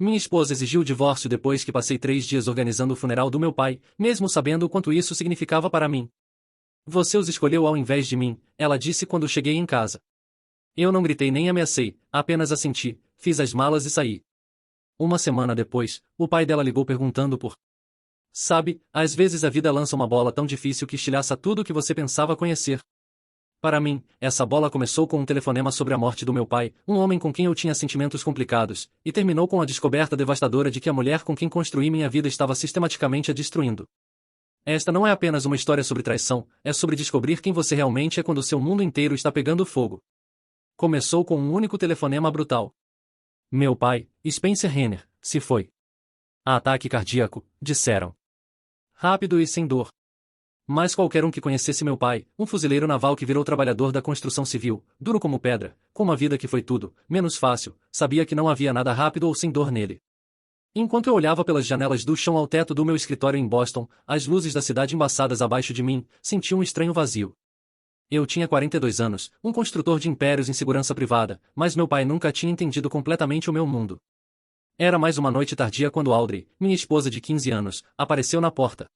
Minha esposa exigiu o divórcio depois que passei 3 dias organizando o funeral do meu pai, mesmo sabendo o quanto isso significava para mim. Você os escolheu ao invés de mim, ela disse quando cheguei em casa. Eu não gritei nem ameacei, apenas assenti, fiz as malas e saí. Uma semana depois, o pai dela ligou perguntando por. Sabe, às vezes a vida lança uma bola tão difícil que estilhaça tudo o que você pensava conhecer. Para mim, essa bola começou com um telefonema sobre a morte do meu pai, um homem com quem eu tinha sentimentos complicados, e terminou com a descoberta devastadora de que a mulher com quem construí minha vida estava sistematicamente a destruindo. Esta não é apenas uma história sobre traição, é sobre descobrir quem você realmente é quando seu mundo inteiro está pegando fogo. Começou com um único telefonema brutal. Meu pai, Spencer Renner, se foi. Ataque cardíaco, disseram. Rápido e sem dor. Mas qualquer um que conhecesse meu pai, um fuzileiro naval que virou trabalhador da construção civil, duro como pedra, com uma vida que foi tudo, menos fácil, sabia que não havia nada rápido ou sem dor nele. Enquanto eu olhava pelas janelas do chão ao teto do meu escritório em Boston, as luzes da cidade embaçadas abaixo de mim, senti um estranho vazio. Eu tinha 42 anos, um construtor de impérios em segurança privada, mas meu pai nunca tinha entendido completamente o meu mundo. Era mais uma noite tardia quando Audrey, minha esposa de 15 anos, apareceu na porta.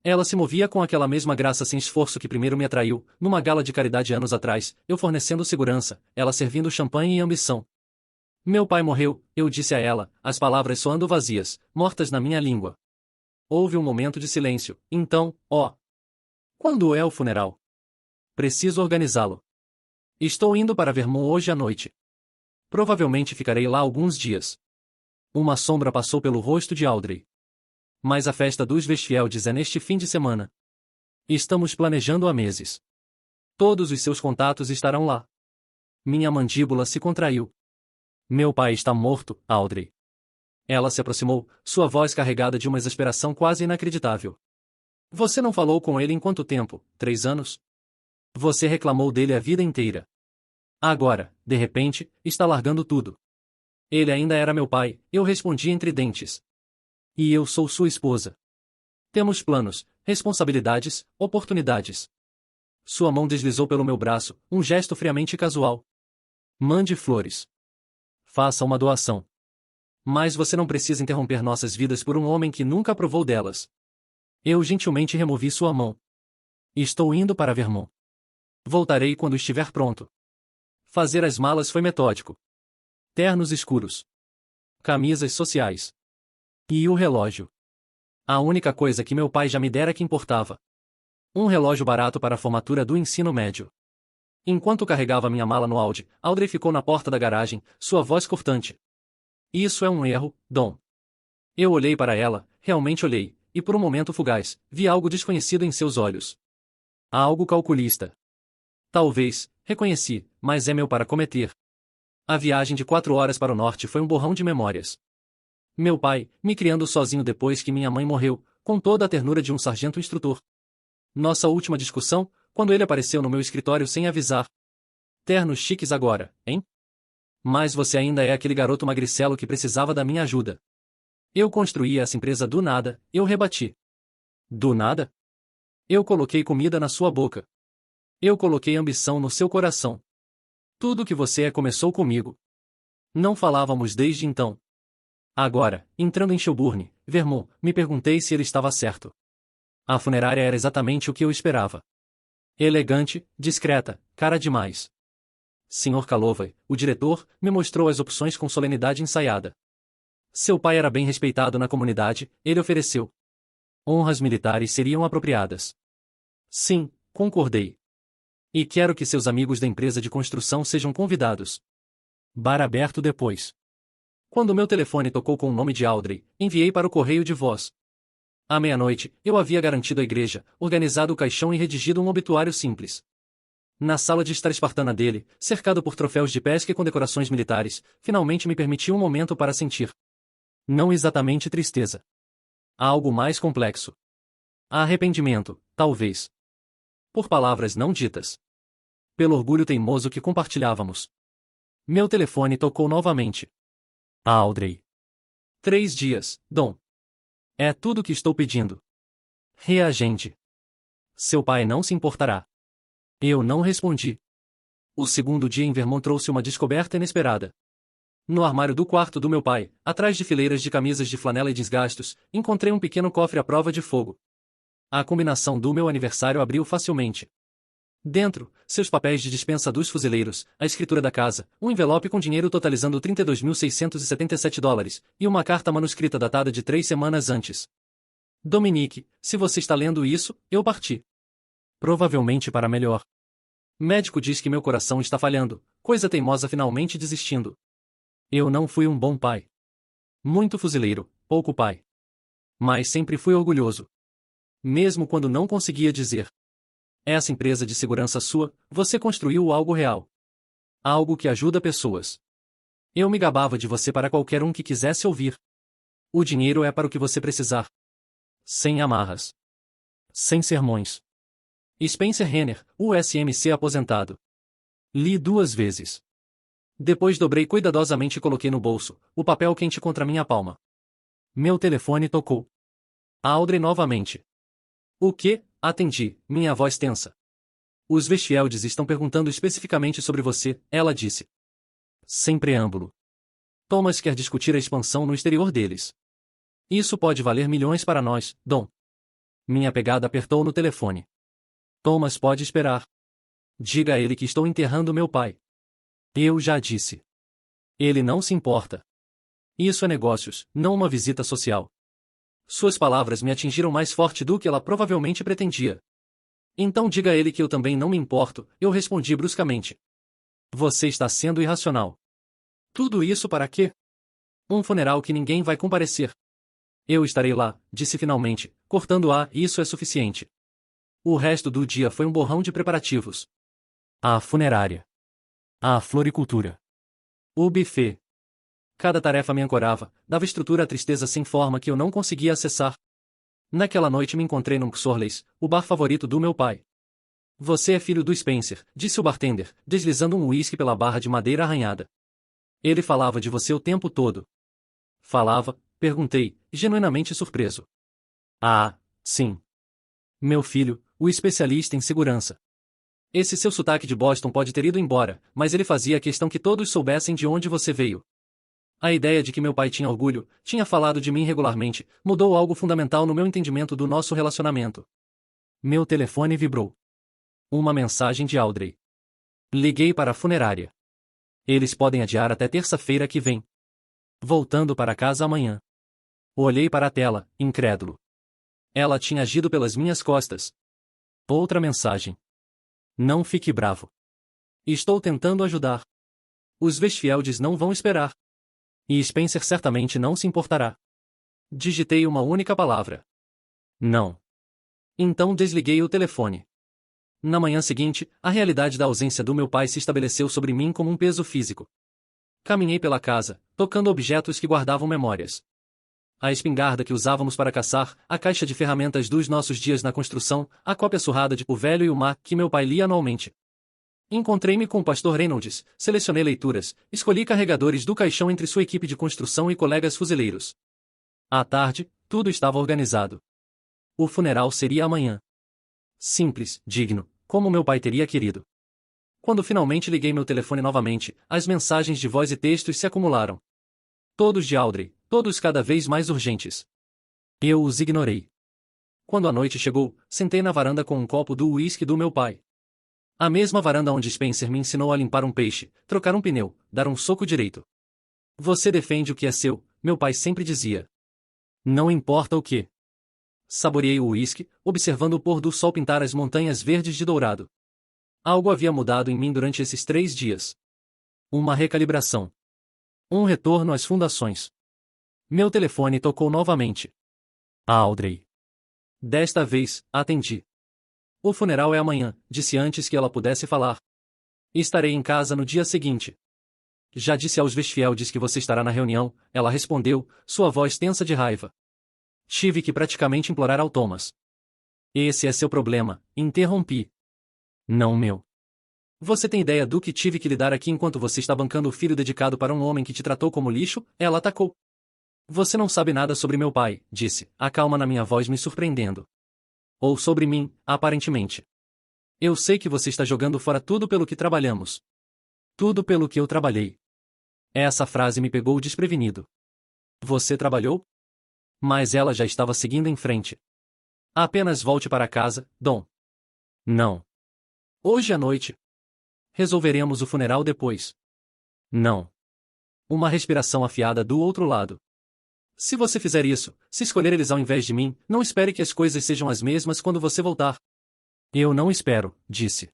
Ela se movia com aquela mesma graça sem esforço que primeiro me atraiu, numa gala de caridade anos atrás, eu fornecendo segurança, ela servindo champanhe e ambição. Meu pai morreu, eu disse a ela, as palavras soando vazias, mortas na minha língua. Houve um momento de silêncio, então, quando é o funeral? Preciso organizá-lo. Estou indo para Vermont hoje à noite. Provavelmente ficarei lá alguns dias. Uma sombra passou pelo rosto de Audrey. Mas a festa dos Westfields é neste fim de semana. Estamos planejando há meses. Todos os seus contatos estarão lá. Minha mandíbula se contraiu. Meu pai está morto, Audrey. Ela se aproximou, sua voz carregada de uma exasperação quase inacreditável. Você não falou com ele em quanto tempo? 3 anos? Você reclamou dele a vida inteira. Agora, de repente, está largando tudo. Ele ainda era meu pai, eu respondi entre dentes. E eu sou sua esposa. Temos planos, responsabilidades, oportunidades. Sua mão deslizou pelo meu braço, um gesto friamente casual. Mande flores. Faça uma doação. Mas você não precisa interromper nossas vidas por um homem que nunca aprovou delas. Eu gentilmente removi sua mão. Estou indo para Vermont. Voltarei quando estiver pronto. Fazer as malas foi metódico. Ternos escuros. Camisas sociais. E o relógio. A única coisa que meu pai já me dera que importava. Um relógio barato para a formatura do ensino médio. Enquanto carregava minha mala no Audi, Audrey ficou na porta da garagem, sua voz cortante. Isso é um erro, Dom. Eu olhei para ela, realmente olhei, e por um momento fugaz, vi algo desconhecido em seus olhos. Algo calculista. Talvez, reconheci, mas é meu para cometer. A viagem de 4 horas para o norte foi um borrão de memórias. Meu pai, me criando sozinho depois que minha mãe morreu, com toda a ternura de um sargento instrutor. Nossa última discussão, quando ele apareceu no meu escritório sem avisar. Ternos chiques agora, hein? Mas você ainda é aquele garoto magricelo que precisava da minha ajuda. Eu construí essa empresa do nada, eu rebati. Do nada? Eu coloquei comida na sua boca. Eu coloquei ambição no seu coração. Tudo que você é começou comigo. Não falávamos desde então. Agora, entrando em Shelburne, Vermont, me perguntei se ele estava certo. A funerária era exatamente o que eu esperava. Elegante, discreta, cara demais. Sr. Calovey, o diretor, me mostrou as opções com solenidade ensaiada. Seu pai era bem respeitado na comunidade, ele ofereceu. Honras militares seriam apropriadas. Sim, concordei. E quero que seus amigos da empresa de construção sejam convidados. Bar aberto depois. Quando meu telefone tocou com o nome de Audrey, enviei para o correio de voz. À meia-noite, eu havia garantido a igreja, organizado o caixão e redigido um obituário simples. Na sala de estar espartana dele, cercado por troféus de pesca e condecorações militares, finalmente me permiti um momento para sentir. Não exatamente tristeza. Algo mais complexo. Arrependimento, talvez. Por palavras não ditas. Pelo orgulho teimoso que compartilhávamos. Meu telefone tocou novamente. Audrey. 3 dias, Dom. É tudo o que estou pedindo. Reagente. Seu pai não se importará. Eu não respondi. O segundo dia em Vermont trouxe uma descoberta inesperada. No armário do quarto do meu pai, atrás de fileiras de camisas de flanela e desgastos, encontrei um pequeno cofre à prova de fogo. A combinação do meu aniversário abriu facilmente. Dentro, seus papéis de dispensa dos fuzileiros, a escritura da casa, um envelope com dinheiro totalizando $32.677 e uma carta manuscrita datada de 3 semanas antes. Dominique, se você está lendo isso, eu parti. Provavelmente para melhor. Médico diz que meu coração está falhando, coisa teimosa finalmente desistindo. Eu não fui um bom pai. Muito fuzileiro, pouco pai. Mas sempre fui orgulhoso. Mesmo quando não conseguia dizer. Essa empresa de segurança sua, você construiu algo real. Algo que ajuda pessoas. Eu me gabava de você para qualquer um que quisesse ouvir. O dinheiro é para o que você precisar. Sem amarras. Sem sermões. Spencer Renner, USMC aposentado. Li 2 vezes. Depois dobrei cuidadosamente e coloquei no bolso, o papel quente contra minha palma. Meu telefone tocou. Audrey novamente. O quê? Atendi, minha voz tensa. Os Westfields estão perguntando especificamente sobre você, ela disse. Sem preâmbulo. Thomas quer discutir a expansão no exterior deles. Isso pode valer milhões para nós, Dom. Minha pegada apertou no telefone. Thomas pode esperar. Diga a ele que estou enterrando meu pai. Eu já disse. Ele não se importa. Isso é negócios, não uma visita social. Suas palavras me atingiram mais forte do que ela provavelmente pretendia. Então diga a ele que eu também não me importo, eu respondi bruscamente. Você está sendo irracional. Tudo isso para quê? Um funeral que ninguém vai comparecer. Eu estarei lá, disse finalmente, cortando isso é suficiente. O resto do dia foi um borrão de preparativos. A funerária. A floricultura. O buffet. Cada tarefa me ancorava, dava estrutura à tristeza sem forma que eu não conseguia acessar. Naquela noite me encontrei no Xorleys, o bar favorito do meu pai. Você é filho do Spencer, disse o bartender, deslizando um uísque pela barra de madeira arranhada. Ele falava de você o tempo todo. Falava? Perguntei, genuinamente surpreso. Ah, sim. Meu filho, o especialista em segurança. Esse seu sotaque de Boston pode ter ido embora, mas ele fazia questão que todos soubessem de onde você veio. A ideia de que meu pai tinha orgulho, tinha falado de mim regularmente, mudou algo fundamental no meu entendimento do nosso relacionamento. Meu telefone vibrou. Uma mensagem de Audrey. Liguei para a funerária. Eles podem adiar até terça-feira que vem. Voltando para casa amanhã. Olhei para a tela, incrédulo. Ela tinha agido pelas minhas costas. Outra mensagem. Não fique bravo. Estou tentando ajudar. Os Westfields não vão esperar. E Spencer certamente não se importará. Digitei uma única palavra. Não. Então desliguei o telefone. Na manhã seguinte, a realidade da ausência do meu pai se estabeleceu sobre mim como um peso físico. Caminhei pela casa, tocando objetos que guardavam memórias. A espingarda que usávamos para caçar, a caixa de ferramentas dos nossos dias na construção, a cópia surrada de O Velho e o Mar que meu pai lia anualmente. Encontrei-me com o pastor Reynolds, selecionei leituras, escolhi carregadores do caixão entre sua equipe de construção e colegas fuzileiros. À tarde, tudo estava organizado. O funeral seria amanhã. Simples, digno, como meu pai teria querido. Quando finalmente liguei meu telefone novamente, as mensagens de voz e textos se acumularam. Todos de Audrey, todos cada vez mais urgentes. Eu os ignorei. Quando a noite chegou, sentei na varanda com um copo do uísque do meu pai. A mesma varanda onde Spencer me ensinou a limpar um peixe, trocar um pneu, dar um soco direito. Você defende o que é seu, meu pai sempre dizia. Não importa o que. Saboreei o uísque, observando o pôr do sol pintar as montanhas verdes de dourado. Algo havia mudado em mim durante esses 3 dias. Uma recalibração. Um retorno às fundações. Meu telefone tocou novamente. Audrey. Desta vez, atendi. O funeral é amanhã, disse antes que ela pudesse falar. Estarei em casa no dia seguinte. Já disse aos Westfields que você estará na reunião, ela respondeu, sua voz tensa de raiva. Tive que praticamente implorar ao Thomas. Esse é seu problema, interrompi. Não meu. Você tem ideia do que tive que lidar aqui enquanto você está bancando o filho dedicado para um homem que te tratou como lixo? Ela atacou. Você não sabe nada sobre meu pai, disse, a calma na minha voz me surpreendendo. Ou sobre mim, aparentemente. Eu sei que você está jogando fora tudo pelo que trabalhamos. Tudo pelo que eu trabalhei. Essa frase me pegou desprevenido. Você trabalhou? Mas ela já estava seguindo em frente. Apenas volte para casa, Dom. Não. Hoje à noite. Resolveremos o funeral depois. Não. Uma respiração afiada do outro lado. Se você fizer isso, se escolher eles ao invés de mim, não espere que as coisas sejam as mesmas quando você voltar. Eu não espero, disse.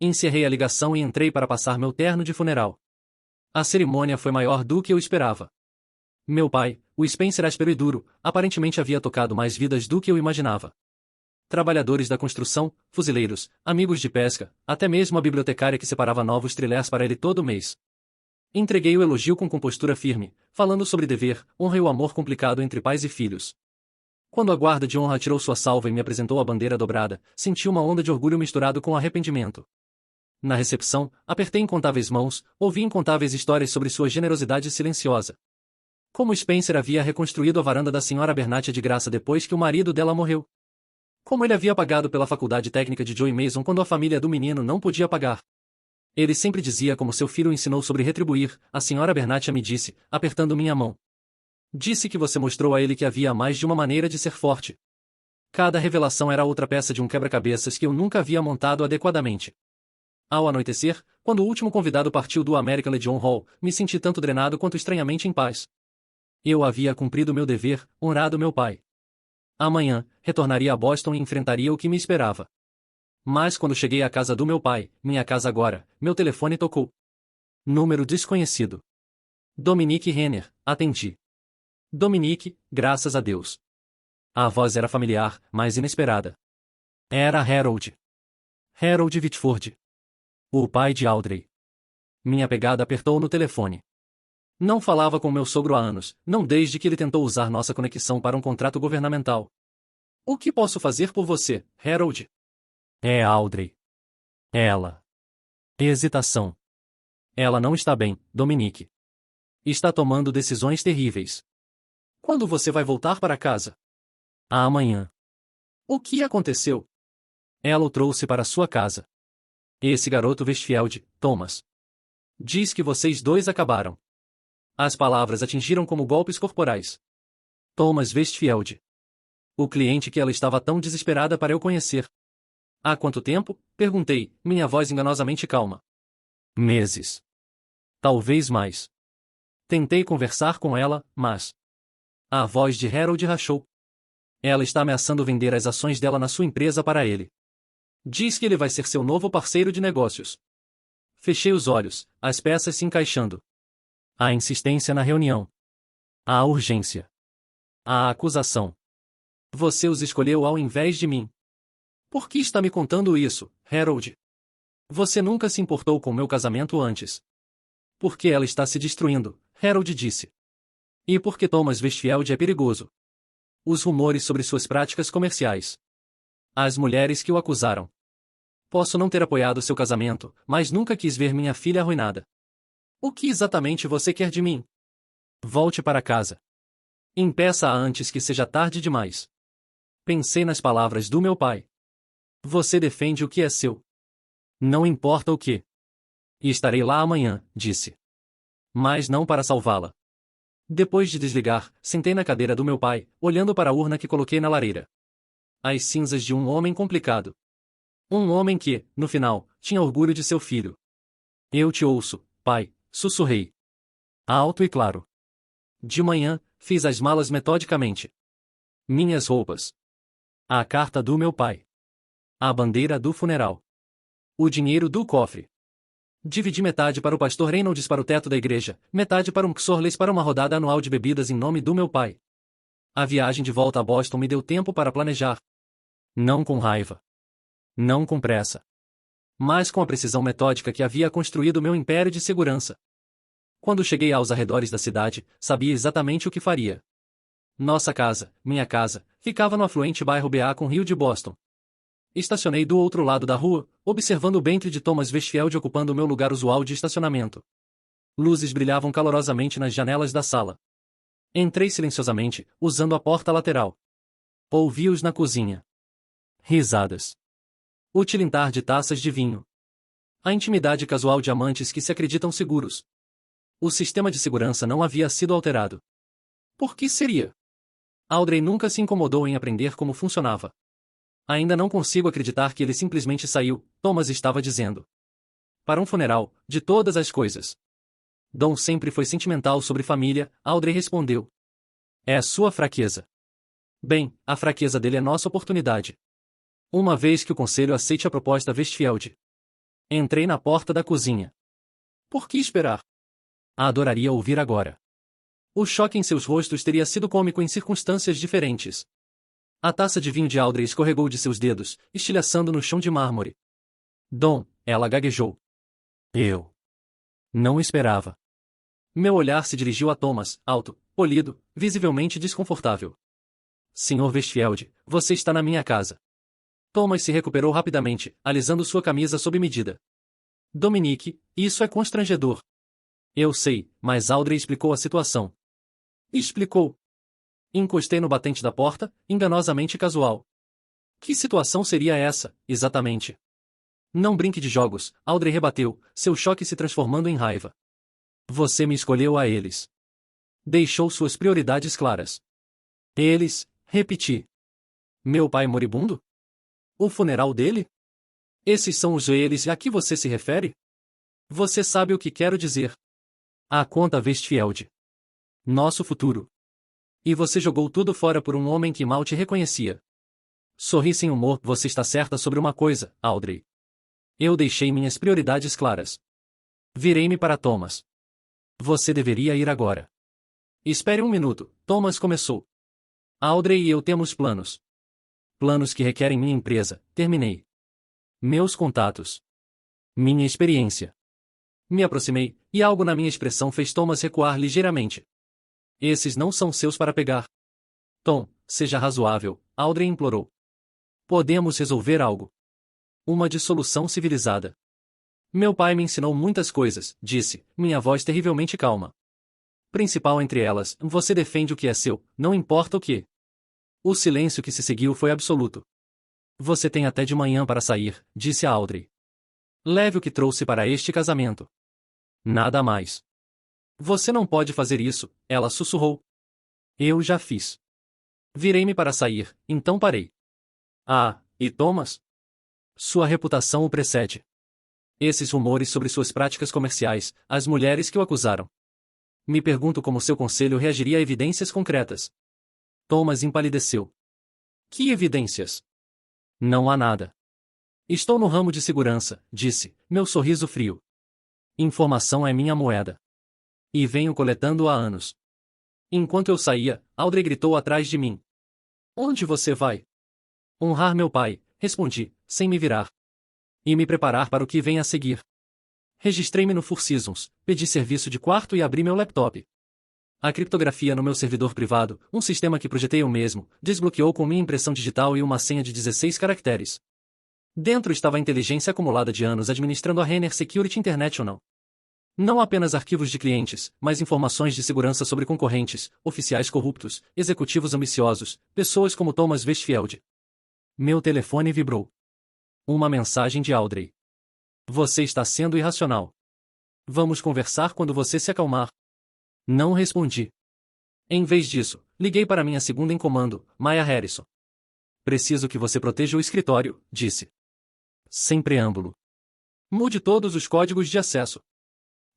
Encerrei a ligação e entrei para passar meu terno de funeral. A cerimônia foi maior do que eu esperava. Meu pai, o Spencer áspero e duro, aparentemente havia tocado mais vidas do que eu imaginava. Trabalhadores da construção, fuzileiros, amigos de pesca, até mesmo a bibliotecária que separava novos trilhers para ele todo mês. Entreguei o elogio com compostura firme, falando sobre dever, honra e o amor complicado entre pais e filhos. Quando a guarda de honra tirou sua salva e me apresentou a bandeira dobrada, senti uma onda de orgulho misturado com arrependimento. Na recepção, apertei incontáveis mãos, ouvi incontáveis histórias sobre sua generosidade silenciosa. Como Spencer havia reconstruído a varanda da senhora Bernatia de graça depois que o marido dela morreu. Como ele havia pagado pela faculdade técnica de Joey Mason quando a família do menino não podia pagar. Ele sempre dizia como seu filho o ensinou sobre retribuir, a senhora Bernatia me disse, apertando minha mão. Disse que você mostrou a ele que havia mais de uma maneira de ser forte. Cada revelação era outra peça de um quebra-cabeças que eu nunca havia montado adequadamente. Ao anoitecer, quando o último convidado partiu do American Legion Hall, me senti tanto drenado quanto estranhamente em paz. Eu havia cumprido meu dever, honrado meu pai. Amanhã, retornaria a Boston e enfrentaria o que me esperava. Mas quando cheguei à casa do meu pai, minha casa agora, meu telefone tocou. Número desconhecido. Dominique Renner, atendi. Dominique, graças a Deus. A voz era familiar, mas inesperada. Era Harold. Harold Whitford. O pai de Audrey. Minha pegada apertou no telefone. Não falava com meu sogro há anos, não desde que ele tentou usar nossa conexão para um contrato governamental. O que posso fazer por você, Harold? É Audrey. Ela. Hesitação. Ela não está bem, Dominique. Está tomando decisões terríveis. Quando você vai voltar para casa? Amanhã. O que aconteceu? Ela o trouxe para sua casa. Esse garoto Westfield, Thomas. Diz que vocês dois acabaram. As palavras atingiram como golpes corporais. Thomas Westfield. O cliente que ela estava tão desesperada para eu conhecer. Há quanto tempo? Perguntei, minha voz enganosamente calma. Meses. Talvez mais. Tentei conversar com ela, mas... A voz de Harold rachou. Ela está ameaçando vender as ações dela na sua empresa para ele. Diz que ele vai ser seu novo parceiro de negócios. Fechei os olhos, as peças se encaixando. A insistência na reunião. A urgência. A acusação. Você os escolheu ao invés de mim. Por que está me contando isso, Harold? Você nunca se importou com meu casamento antes. Porque ela está se destruindo, Harold disse. E porque Thomas Westfield é perigoso. Os rumores sobre suas práticas comerciais. As mulheres que o acusaram. Posso não ter apoiado seu casamento, mas nunca quis ver minha filha arruinada. O que exatamente você quer de mim? Volte para casa. Impeça-a antes que seja tarde demais. Pensei nas palavras do meu pai. Você defende o que é seu. Não importa o que. E estarei lá amanhã, disse. Mas não para salvá-la. Depois de desligar, sentei na cadeira do meu pai, olhando para a urna que coloquei na lareira. As cinzas de um homem complicado. Um homem que, no final, tinha orgulho de seu filho. Eu te ouço, pai, sussurrei. Alto e claro. De manhã, fiz as malas metodicamente. Minhas roupas. A carta do meu pai. A bandeira do funeral. O dinheiro do cofre. Dividi metade para o pastor Reynolds para o teto da igreja, metade para um Xorles para uma rodada anual de bebidas em nome do meu pai. A viagem de volta a Boston me deu tempo para planejar. Não com raiva. Não com pressa. Mas com a precisão metódica que havia construído meu império de segurança. Quando cheguei aos arredores da cidade, sabia exatamente o que faria. Nossa casa, minha casa, ficava no afluente bairro BA com Rio de Boston. Estacionei do outro lado da rua, observando o Bentley de Thomas Westfield ocupando o meu lugar usual de estacionamento. Luzes brilhavam calorosamente nas janelas da sala. Entrei silenciosamente, usando a porta lateral. Ouvi-os na cozinha. Risadas. O tilintar de taças de vinho. A intimidade casual de amantes que se acreditam seguros. O sistema de segurança não havia sido alterado. Por que seria? Audrey nunca se incomodou em aprender como funcionava. Ainda não consigo acreditar que ele simplesmente saiu, Thomas estava dizendo. Para um funeral, de todas as coisas. Dom sempre foi sentimental sobre família, Audrey respondeu. É a sua fraqueza. Bem, a fraqueza dele é nossa oportunidade. Uma vez que o conselho aceite a proposta Westfield. Entrei na porta da cozinha. Por que esperar? Adoraria ouvir agora. O choque em seus rostos teria sido cômico em circunstâncias diferentes. A taça de vinho de Audrey escorregou de seus dedos, estilhaçando no chão de mármore. Dom, ela gaguejou. Eu não esperava. Meu olhar se dirigiu a Thomas, alto, polido, visivelmente desconfortável. Senhor Westfield, você está na minha casa. Thomas se recuperou rapidamente, alisando sua camisa sob medida. Dominique, isso é constrangedor. Eu sei, mas Audrey explicou a situação. Explicou. Encostei no batente da porta, enganosamente casual. Que situação seria essa, exatamente? Não brinque de jogos, Audrey rebateu, seu choque se transformando em raiva. Você me escolheu a eles. Deixou suas prioridades claras. Eles, repeti. Meu pai moribundo? O funeral dele? Esses são os eles a que você se refere? Você sabe o que quero dizer. A conta Westfield. Nosso futuro. E você jogou tudo fora por um homem que mal te reconhecia. Sorri sem humor, você está certa sobre uma coisa, Audrey. Eu deixei minhas prioridades claras. Virei-me para Thomas. Você deveria ir agora. Espere um minuto, Thomas começou. Audrey e eu temos planos. Planos que requerem minha empresa, terminei. Meus contatos. Minha experiência. Me aproximei, e algo na minha expressão fez Thomas recuar ligeiramente. Esses não são seus para pegar. Tom, seja razoável, Audrey implorou. Podemos resolver algo. Uma dissolução civilizada. Meu pai me ensinou muitas coisas, disse, minha voz terrivelmente calma. Principal entre elas, você defende o que é seu, não importa o que. O silêncio que se seguiu foi absoluto. Você tem até de manhã para sair, disse a Audrey. Leve o que trouxe para este casamento. Nada mais. Você não pode fazer isso, ela sussurrou. Eu já fiz. Virei-me para sair, então parei. Ah, e Thomas? Sua reputação o precede. Esses rumores sobre suas práticas comerciais, as mulheres que o acusaram. Me pergunto como seu conselho reagiria a evidências concretas. Thomas empalideceu. Que evidências? Não há nada. Estou no ramo de segurança, disse, meu sorriso frio. Informação é minha moeda. E venho coletando há anos. Enquanto eu saía, Audrey gritou atrás de mim. Onde você vai? Honrar meu pai, respondi, sem me virar. E me preparar para o que vem a seguir. Registrei-me no Four Seasons, pedi serviço de quarto e abri meu laptop. A criptografia no meu servidor privado, um sistema que projetei eu mesmo, desbloqueou com minha impressão digital e uma senha de 16 caracteres. Dentro estava a inteligência acumulada de anos administrando a Renner Security International. Não apenas arquivos de clientes, mas informações de segurança sobre concorrentes, oficiais corruptos, executivos ambiciosos, pessoas como Thomas Westfield. Meu telefone vibrou. Uma mensagem de Audrey. Você está sendo irracional. Vamos conversar quando você se acalmar. Não respondi. Em vez disso, liguei para minha segunda em comando, Maya Harrison. Preciso que você proteja o escritório, disse. Sem preâmbulo. Mude todos os códigos de acesso.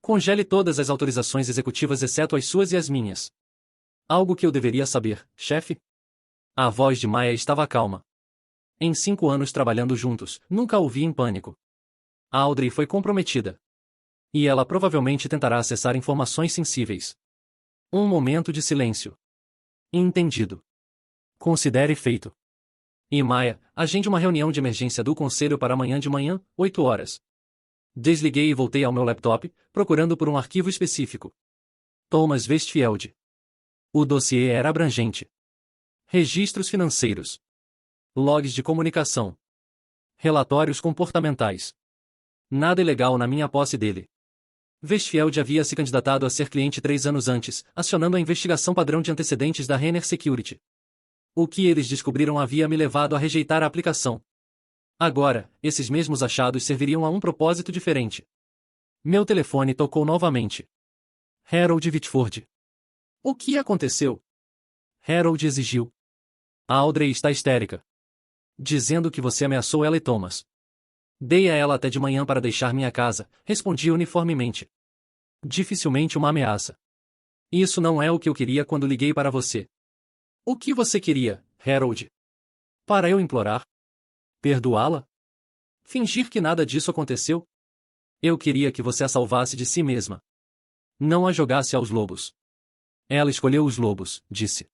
Congele todas as autorizações executivas exceto as suas e as minhas. Algo que eu deveria saber, chefe? A voz de Maya estava calma. Em 5 anos trabalhando juntos, nunca a ouvi em pânico. A Audrey foi comprometida. E ela provavelmente tentará acessar informações sensíveis. Um momento de silêncio. Entendido. Considere feito. E Maya, agende uma reunião de emergência do conselho para amanhã de manhã, 8 horas. Desliguei e voltei ao meu laptop, procurando por um arquivo específico. Thomas Westfield. O dossiê era abrangente. Registros financeiros. Logs de comunicação. Relatórios comportamentais. Nada ilegal na minha posse dele. Westfield havia se candidatado a ser cliente 3 anos antes, acionando a investigação padrão de antecedentes da Renner Security. O que eles descobriram havia me levado a rejeitar a aplicação. Agora, esses mesmos achados serviriam a um propósito diferente. Meu telefone tocou novamente. Harold Whitford. O que aconteceu? Harold exigiu. A Audrey está histérica. Dizendo que você ameaçou ela e Thomas. Dei a ela até de manhã para deixar minha casa, respondi uniformemente. Dificilmente uma ameaça. Isso não é o que eu queria quando liguei para você. O que você queria, Harold? Para eu implorar? Perdoá-la? Fingir que nada disso aconteceu? Eu queria que você a salvasse de si mesma. Não a jogasse aos lobos. Ela escolheu os lobos, disse.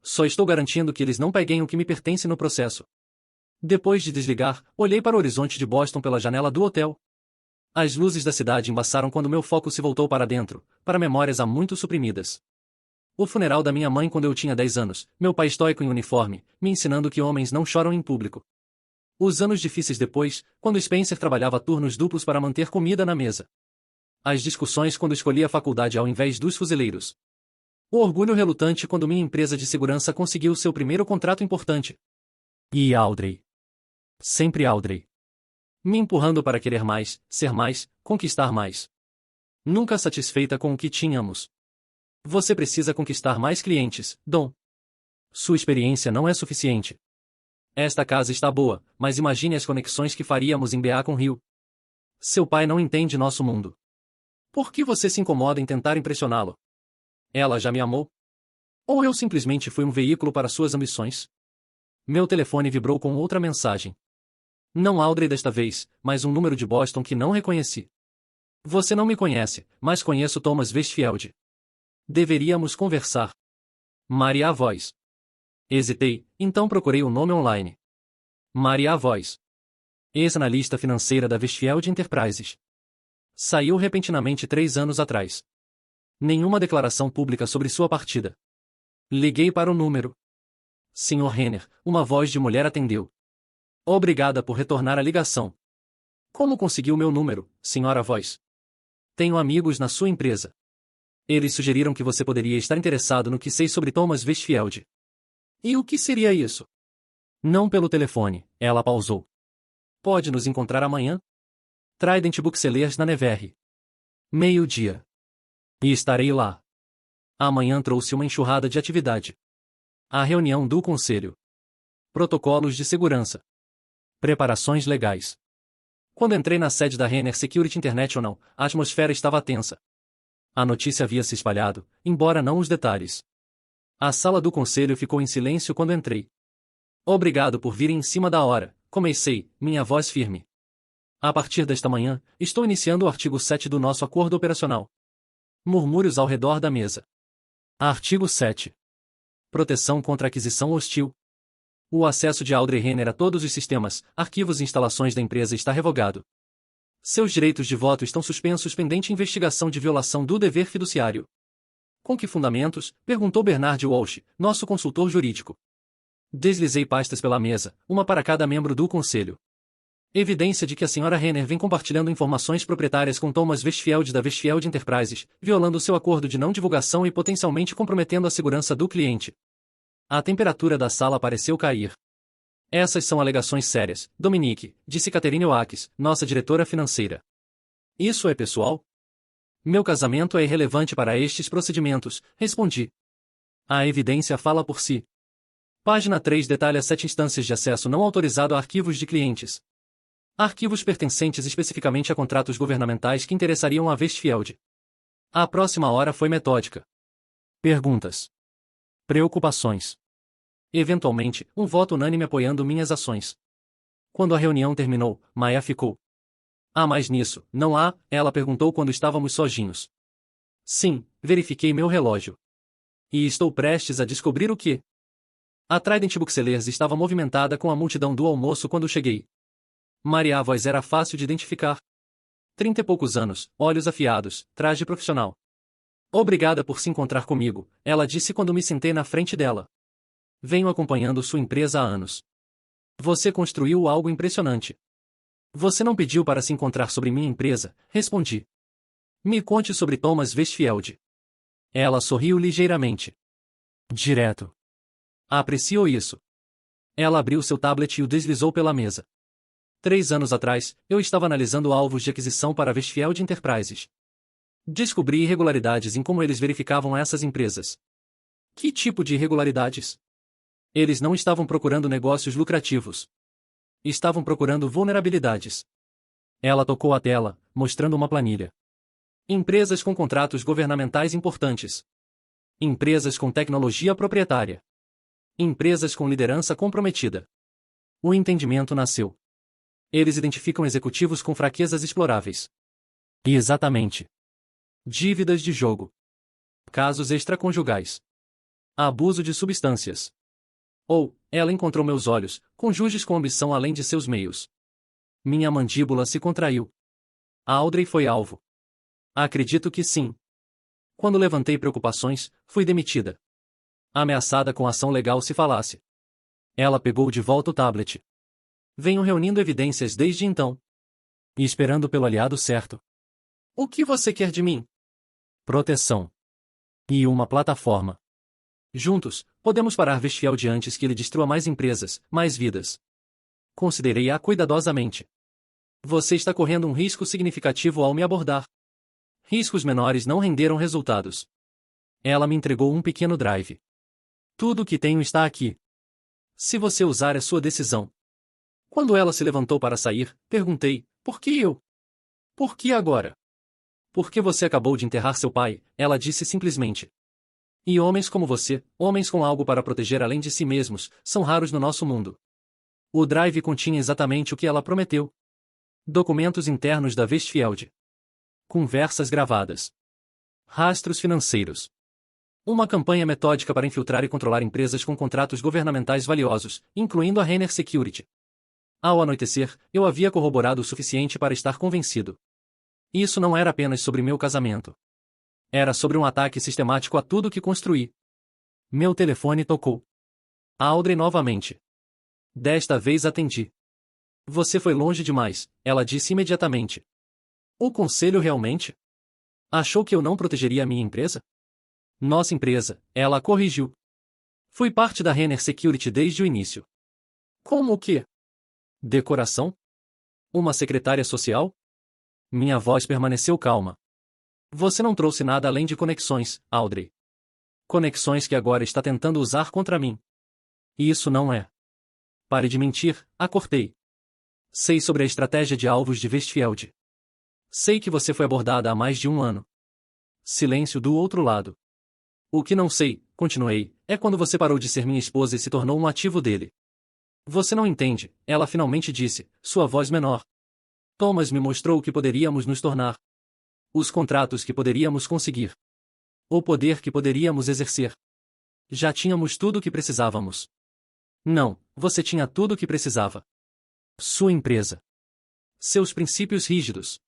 Só estou garantindo que eles não peguem o que me pertence no processo. Depois de desligar, olhei para o horizonte de Boston pela janela do hotel. As luzes da cidade embaçaram quando meu foco se voltou para dentro, para memórias há muito suprimidas. O funeral da minha mãe quando eu tinha 10 anos, meu pai estoico em uniforme, me ensinando que homens não choram em público. Os anos difíceis depois, quando Spencer trabalhava turnos duplos para manter comida na mesa. As discussões quando escolhi a faculdade ao invés dos fuzileiros. O orgulho relutante quando minha empresa de segurança conseguiu seu primeiro contrato importante. E Audrey. Sempre Audrey. Me empurrando para querer mais, ser mais, conquistar mais. Nunca satisfeita com o que tínhamos. Você precisa conquistar mais clientes, Dom. Sua experiência não é suficiente. Esta casa está boa, mas imagine as conexões que faríamos em BA com Rio. Seu pai não entende nosso mundo. Por que você se incomoda em tentar impressioná-lo? Ela já me amou? Ou eu simplesmente fui um veículo para suas ambições? Meu telefone vibrou com outra mensagem. Não Audrey desta vez, mas um número de Boston que não reconheci. Você não me conhece, mas conheço Thomas Westfield. Deveríamos conversar. Maria a voz. Hesitei, então procurei o nome online. Maria a voz. Ex-analista financeira da Westfield Enterprises. Saiu repentinamente 3 anos atrás. Nenhuma declaração pública sobre sua partida. Liguei para o número. Sr. Renner, uma voz de mulher atendeu. Obrigada por retornar a ligação. Como conseguiu meu número, senhora voz? Tenho amigos na sua empresa. Eles sugeriram que você poderia estar interessado no que sei sobre Thomas Westfield. E o que seria isso? Não pelo telefone, ela pausou. Pode nos encontrar amanhã? Trident Booksellers na Nevers. 12h. E estarei lá. Amanhã trouxe uma enxurrada de atividade. A reunião do conselho. Protocolos de segurança. Preparações legais. Quando entrei na sede da Renner Security International, a atmosfera estava tensa. A notícia havia se espalhado, embora não os detalhes. A sala do conselho ficou em silêncio quando entrei. Obrigado por virem em cima da hora, comecei, minha voz firme. A partir desta manhã, estou iniciando o artigo 7 do nosso acordo operacional. Murmúrios ao redor da mesa. Artigo 7. Proteção contra aquisição hostil. O acesso de Audrey Renner a todos os sistemas, arquivos e instalações da empresa está revogado. Seus direitos de voto estão suspensos pendente investigação de violação do dever fiduciário. Com que fundamentos? Perguntou Bernard Walsh, nosso consultor jurídico. Deslizei pastas pela mesa, uma para cada membro do conselho. Evidência de que a senhora Renner vem compartilhando informações proprietárias com Thomas Westfield da Westfield Enterprises, violando seu acordo de não divulgação e potencialmente comprometendo a segurança do cliente. A temperatura da sala pareceu cair. Essas são alegações sérias, Dominique, disse Catherine Oakes, nossa diretora financeira. Isso é pessoal? Meu casamento é irrelevante para estes procedimentos, respondi. A evidência fala por si. Página 3 detalha 7 instâncias de acesso não autorizado a arquivos de clientes. Arquivos pertencentes especificamente a contratos governamentais que interessariam a Westfield. A próxima hora foi metódica. Perguntas. Preocupações. Eventualmente, um voto unânime apoiando minhas ações. Quando a reunião terminou, Maya ficou. Há mais nisso, não há? Ela perguntou quando estávamos sozinhos. Sim, verifiquei meu relógio. E estou prestes a descobrir o que. A Trident Booksellers estava movimentada com a multidão do almoço quando cheguei. Maria a voz era fácil de identificar. 30 e poucos anos, olhos afiados, traje profissional. Obrigada por se encontrar comigo, ela disse quando me sentei na frente dela. Venho acompanhando sua empresa há anos. Você construiu algo impressionante. Você não pediu para se encontrar sobre minha empresa, respondi. Me conte sobre Thomas Westfield. Ela sorriu ligeiramente. Direto. Apreciou isso. Ela abriu seu tablet e o deslizou pela mesa. 3 anos atrás, eu estava analisando alvos de aquisição para Westfield Enterprises. Descobri irregularidades em como eles verificavam essas empresas. Que tipo de irregularidades? Eles não estavam procurando negócios lucrativos. Estavam procurando vulnerabilidades. Ela tocou a tela, mostrando uma planilha. Empresas com contratos governamentais importantes. Empresas com tecnologia proprietária. Empresas com liderança comprometida. O entendimento nasceu. Eles identificam executivos com fraquezas exploráveis. E exatamente. Dívidas de jogo. Casos extraconjugais. Abuso de substâncias. Ou, ela encontrou meus olhos, conjugis com ambição além de seus meios. Minha mandíbula se contraiu. Audrey foi alvo. Acredito que sim. Quando levantei preocupações, fui demitida. Ameaçada com ação legal se falasse. Ela pegou de volta o tablet. Venho reunindo evidências desde então. E esperando pelo aliado certo. O que você quer de mim? Proteção. E uma plataforma. Juntos, podemos parar Westfield antes que ele destrua mais empresas, mais vidas. Considerei-a cuidadosamente. Você está correndo um risco significativo ao me abordar. Riscos menores não renderam resultados. Ela me entregou um pequeno drive. Tudo o que tenho está aqui. Se você usar, é sua decisão. Quando ela se levantou para sair, perguntei, por que eu? Por que agora? Porque você acabou de enterrar seu pai, ela disse simplesmente. E homens como você, homens com algo para proteger além de si mesmos, são raros no nosso mundo. O drive continha exatamente o que ela prometeu. Documentos internos da Westfield. Conversas gravadas. Rastros financeiros. Uma campanha metódica para infiltrar e controlar empresas com contratos governamentais valiosos, incluindo a Renner Security. Ao anoitecer, eu havia corroborado o suficiente para estar convencido. Isso não era apenas sobre meu casamento. Era sobre um ataque sistemático a tudo que construí. Meu telefone tocou. Audrey novamente. Desta vez atendi. Você foi longe demais, ela disse imediatamente. O conselho realmente? Achou que eu não protegeria a minha empresa? Nossa empresa, ela corrigiu. Fui parte da Renner Security desde o início. Como o quê? Decoração? Uma secretária social? Minha voz permaneceu calma. Você não trouxe nada além de conexões, Audrey. Conexões que agora está tentando usar contra mim. Isso não é. Pare de mentir, a cortei. Sei sobre a estratégia de alvos de Westfield. Sei que você foi abordada há mais de um ano. Silêncio do outro lado. O que não sei, continuei, é quando você parou de ser minha esposa e se tornou um ativo dele. Você não entende, ela finalmente disse, sua voz menor. Thomas me mostrou o que poderíamos nos tornar. Os contratos que poderíamos conseguir. O poder que poderíamos exercer. Já tínhamos tudo o que precisávamos. Não, você tinha tudo o que precisava. Sua empresa. Seus princípios rígidos.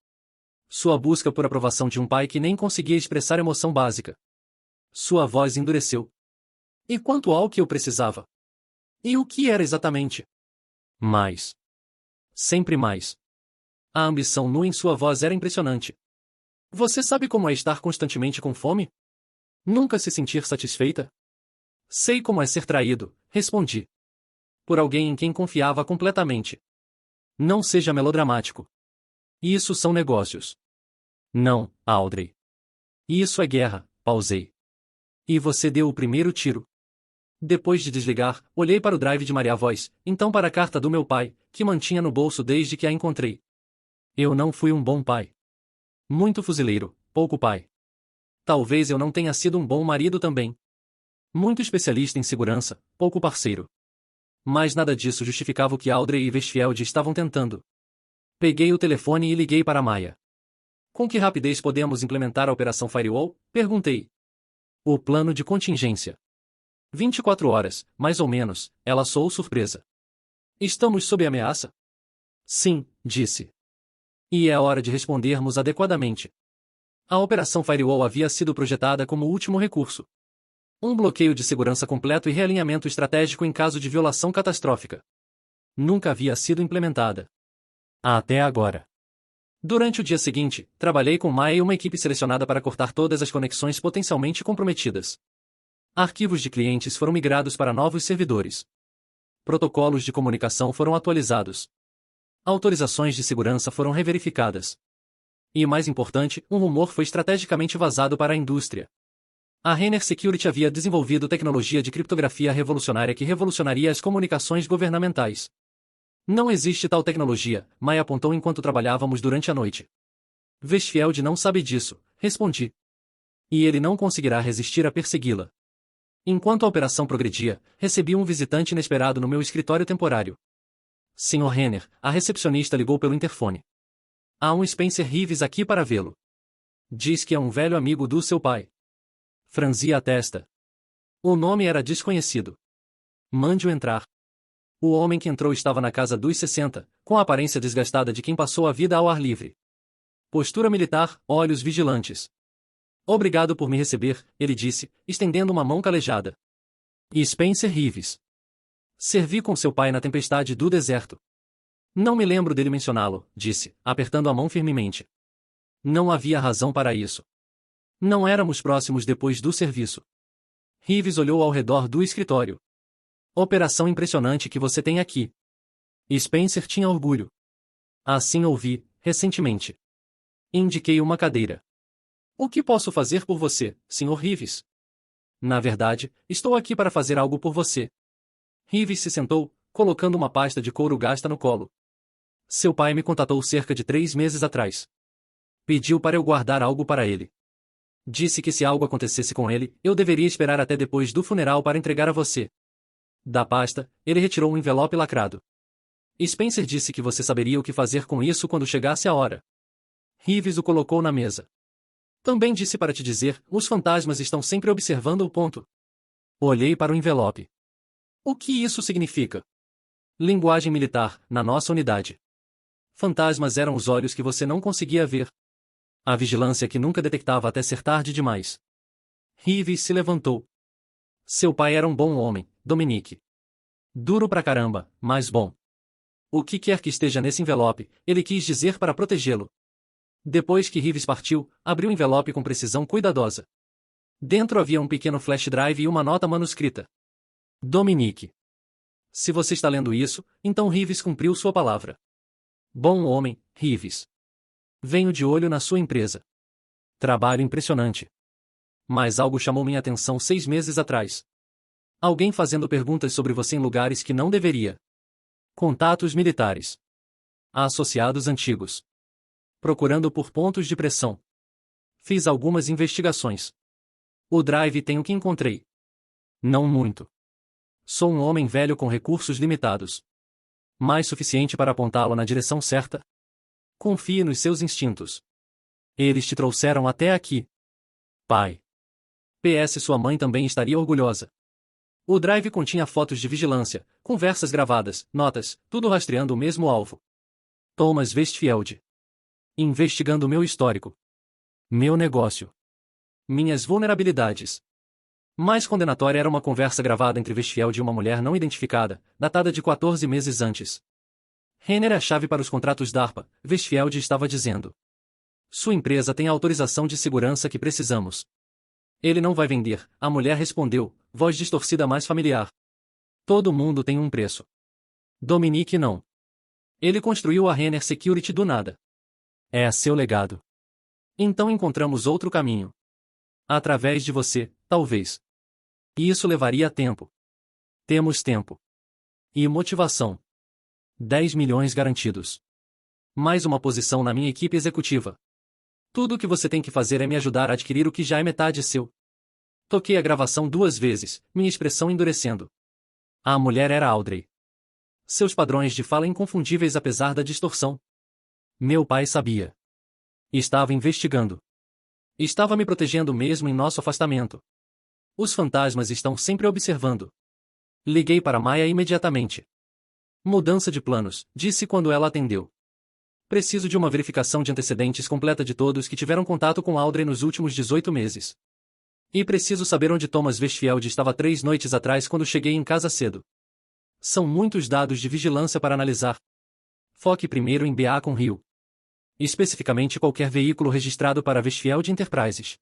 Sua busca por aprovação de um pai que nem conseguia expressar emoção básica. Sua voz endureceu. E quanto ao que eu precisava? E o que era exatamente? Mais. Sempre mais. A ambição nua em sua voz era impressionante. Você sabe como é estar constantemente com fome? Nunca se sentir satisfeita? Sei como é ser traído, respondi. Por alguém em quem confiava completamente. Não seja melodramático. Isso são negócios. Não, Audrey. Isso é guerra, pausei. E você deu o primeiro tiro. Depois de desligar, olhei para o drive de Maria Voz, então para a carta do meu pai, que mantinha no bolso desde que a encontrei. Eu não fui um bom pai. Muito fuzileiro, pouco pai. Talvez eu não tenha sido um bom marido também. Muito especialista em segurança, pouco parceiro. Mas nada disso justificava o que Audrey e Westfield estavam tentando. Peguei o telefone e liguei para Maya. Com que rapidez podemos implementar a Operação Firewall? Perguntei. O plano de contingência. 24 horas, mais ou menos, ela soou surpresa. Estamos sob ameaça? Sim, disse. E é a hora de respondermos adequadamente. A Operação Firewall havia sido projetada como último recurso. Um bloqueio de segurança completo e realinhamento estratégico em caso de violação catastrófica. Nunca havia sido implementada. Até agora. Durante o dia seguinte, trabalhei com Maya e uma equipe selecionada para cortar todas as conexões potencialmente comprometidas. Arquivos de clientes foram migrados para novos servidores. Protocolos de comunicação foram atualizados. Autorizações de segurança foram reverificadas. E mais importante, um rumor foi estrategicamente vazado para a indústria. A Renner Security havia desenvolvido tecnologia de criptografia revolucionária que revolucionaria as comunicações governamentais. Não existe tal tecnologia, Maya apontou enquanto trabalhávamos durante a noite. Westfield não sabe disso, respondi. E ele não conseguirá resistir a persegui-la. Enquanto a operação progredia, recebi um visitante inesperado no meu escritório temporário. Sr. Renner, a recepcionista ligou pelo interfone. Há um Spencer Reeves aqui para vê-lo. Diz que é um velho amigo do seu pai. Franzi a testa. O nome era desconhecido. Mande-o entrar. O homem que entrou estava na casa dos 60, com a aparência desgastada de quem passou a vida ao ar livre. Postura militar, olhos vigilantes. Obrigado por me receber, ele disse, estendendo uma mão calejada. E Spencer Reeves. Servi com seu pai na tempestade do deserto. Não me lembro dele mencioná-lo, disse, apertando a mão firmemente. Não havia razão para isso. Não éramos próximos depois do serviço. Reeves olhou ao redor do escritório. Operação impressionante que você tem aqui. Spencer tinha orgulho. Assim ouvi, recentemente. Indiquei uma cadeira. O que posso fazer por você, Sr. Reeves? Na verdade, estou aqui para fazer algo por você. Reeves se sentou, colocando uma pasta de couro gasta no colo. Seu pai me contatou cerca de 3 meses atrás. Pediu para eu guardar algo para ele. Disse que se algo acontecesse com ele, eu deveria esperar até depois do funeral para entregar a você. Da pasta, ele retirou um envelope lacrado. Spencer disse que você saberia o que fazer com isso quando chegasse a hora. Reeves o colocou na mesa. Também disse para te dizer, os fantasmas estão sempre observando o ponto. Olhei para o envelope. O que isso significa? Linguagem militar, na nossa unidade. Fantasmas eram os olhos que você não conseguia ver. A vigilância que nunca detectava até ser tarde demais. Reeves se levantou. Seu pai era um bom homem, Dominique. Duro pra caramba, mas bom. O que quer que esteja nesse envelope, ele quis dizer para protegê-lo. Depois que Reeves partiu, abriu o envelope com precisão cuidadosa. Dentro havia um pequeno flash drive e uma nota manuscrita. Dominique. Se você está lendo isso, então Reeves cumpriu sua palavra. Bom homem, Reeves. Venho de olho na sua empresa. Trabalho impressionante. Mas algo chamou minha atenção 6 meses atrás. Alguém fazendo perguntas sobre você em lugares que não deveria. Contatos militares. Associados antigos. Procurando por pontos de pressão. Fiz algumas investigações. O drive tem o que encontrei. Não muito. Sou um homem velho com recursos limitados. Mais suficiente para apontá-lo na direção certa? Confie nos seus instintos. Eles te trouxeram até aqui. Pai. PS Sua mãe também estaria orgulhosa. O drive continha fotos de vigilância, conversas gravadas, notas, tudo rastreando o mesmo alvo. Thomas Westfield. Investigando meu histórico. Meu negócio. Minhas vulnerabilidades. Mais condenatória era uma conversa gravada entre Westfield e uma mulher não identificada, datada de 14 meses antes. Renner é a chave para os contratos DARPA, Westfield estava dizendo. Sua empresa tem a autorização de segurança que precisamos. Ele não vai vender, a mulher respondeu, voz distorcida mais familiar. Todo mundo tem um preço. Dominique não. Ele construiu a Renner Security do nada. É seu legado. Então encontramos outro caminho. Através de você, talvez. E isso levaria tempo. Temos tempo. E motivação. 10 milhões garantidos. Mais uma posição na minha equipe executiva. Tudo o que você tem que fazer é me ajudar a adquirir o que já é metade seu. Toquei a gravação 2 vezes, minha expressão endurecendo. A mulher era Audrey. Seus padrões de fala inconfundíveis apesar da distorção. Meu pai sabia. Estava investigando. Estava me protegendo mesmo em nosso afastamento. Os fantasmas estão sempre observando. Liguei para Maya imediatamente. Mudança de planos, disse quando ela atendeu. Preciso de uma verificação de antecedentes completa de todos que tiveram contato com Audrey nos últimos 18 meses. E preciso saber onde Thomas Westfield estava 3 noites atrás quando cheguei em casa cedo. São muitos dados de vigilância para analisar. Foque primeiro em Beacon Hill. Especificamente qualquer veículo registrado para Westfield Enterprises.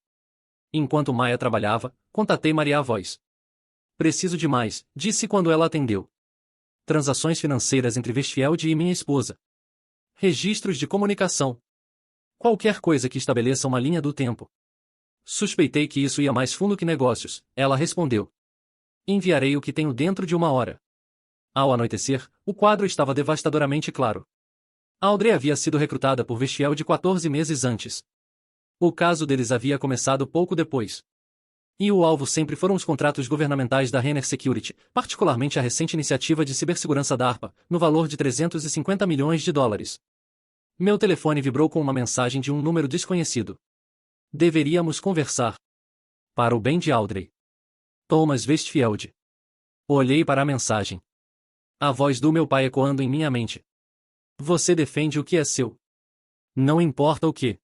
Enquanto Maya trabalhava, contatei Maria Voz. Preciso de mais, disse quando ela atendeu. Transações financeiras entre Westfield e minha esposa. Registros de comunicação. Qualquer coisa que estabeleça uma linha do tempo. Suspeitei que isso ia mais fundo que negócios, ela respondeu. Enviarei o que tenho dentro de 1 hora. Ao anoitecer, o quadro estava devastadoramente claro. Audrey havia sido recrutada por Westfield 14 meses antes. O caso deles havia começado pouco depois. E o alvo sempre foram os contratos governamentais da Renner Security, particularmente a recente iniciativa de cibersegurança da ARPA, no valor de 350 milhões de dólares. Meu telefone vibrou com uma mensagem de um número desconhecido. Deveríamos conversar. Para o bem de Audrey. Thomas Westfield. Olhei para a mensagem. A voz do meu pai ecoando em minha mente. Você defende o que é seu. Não importa o que.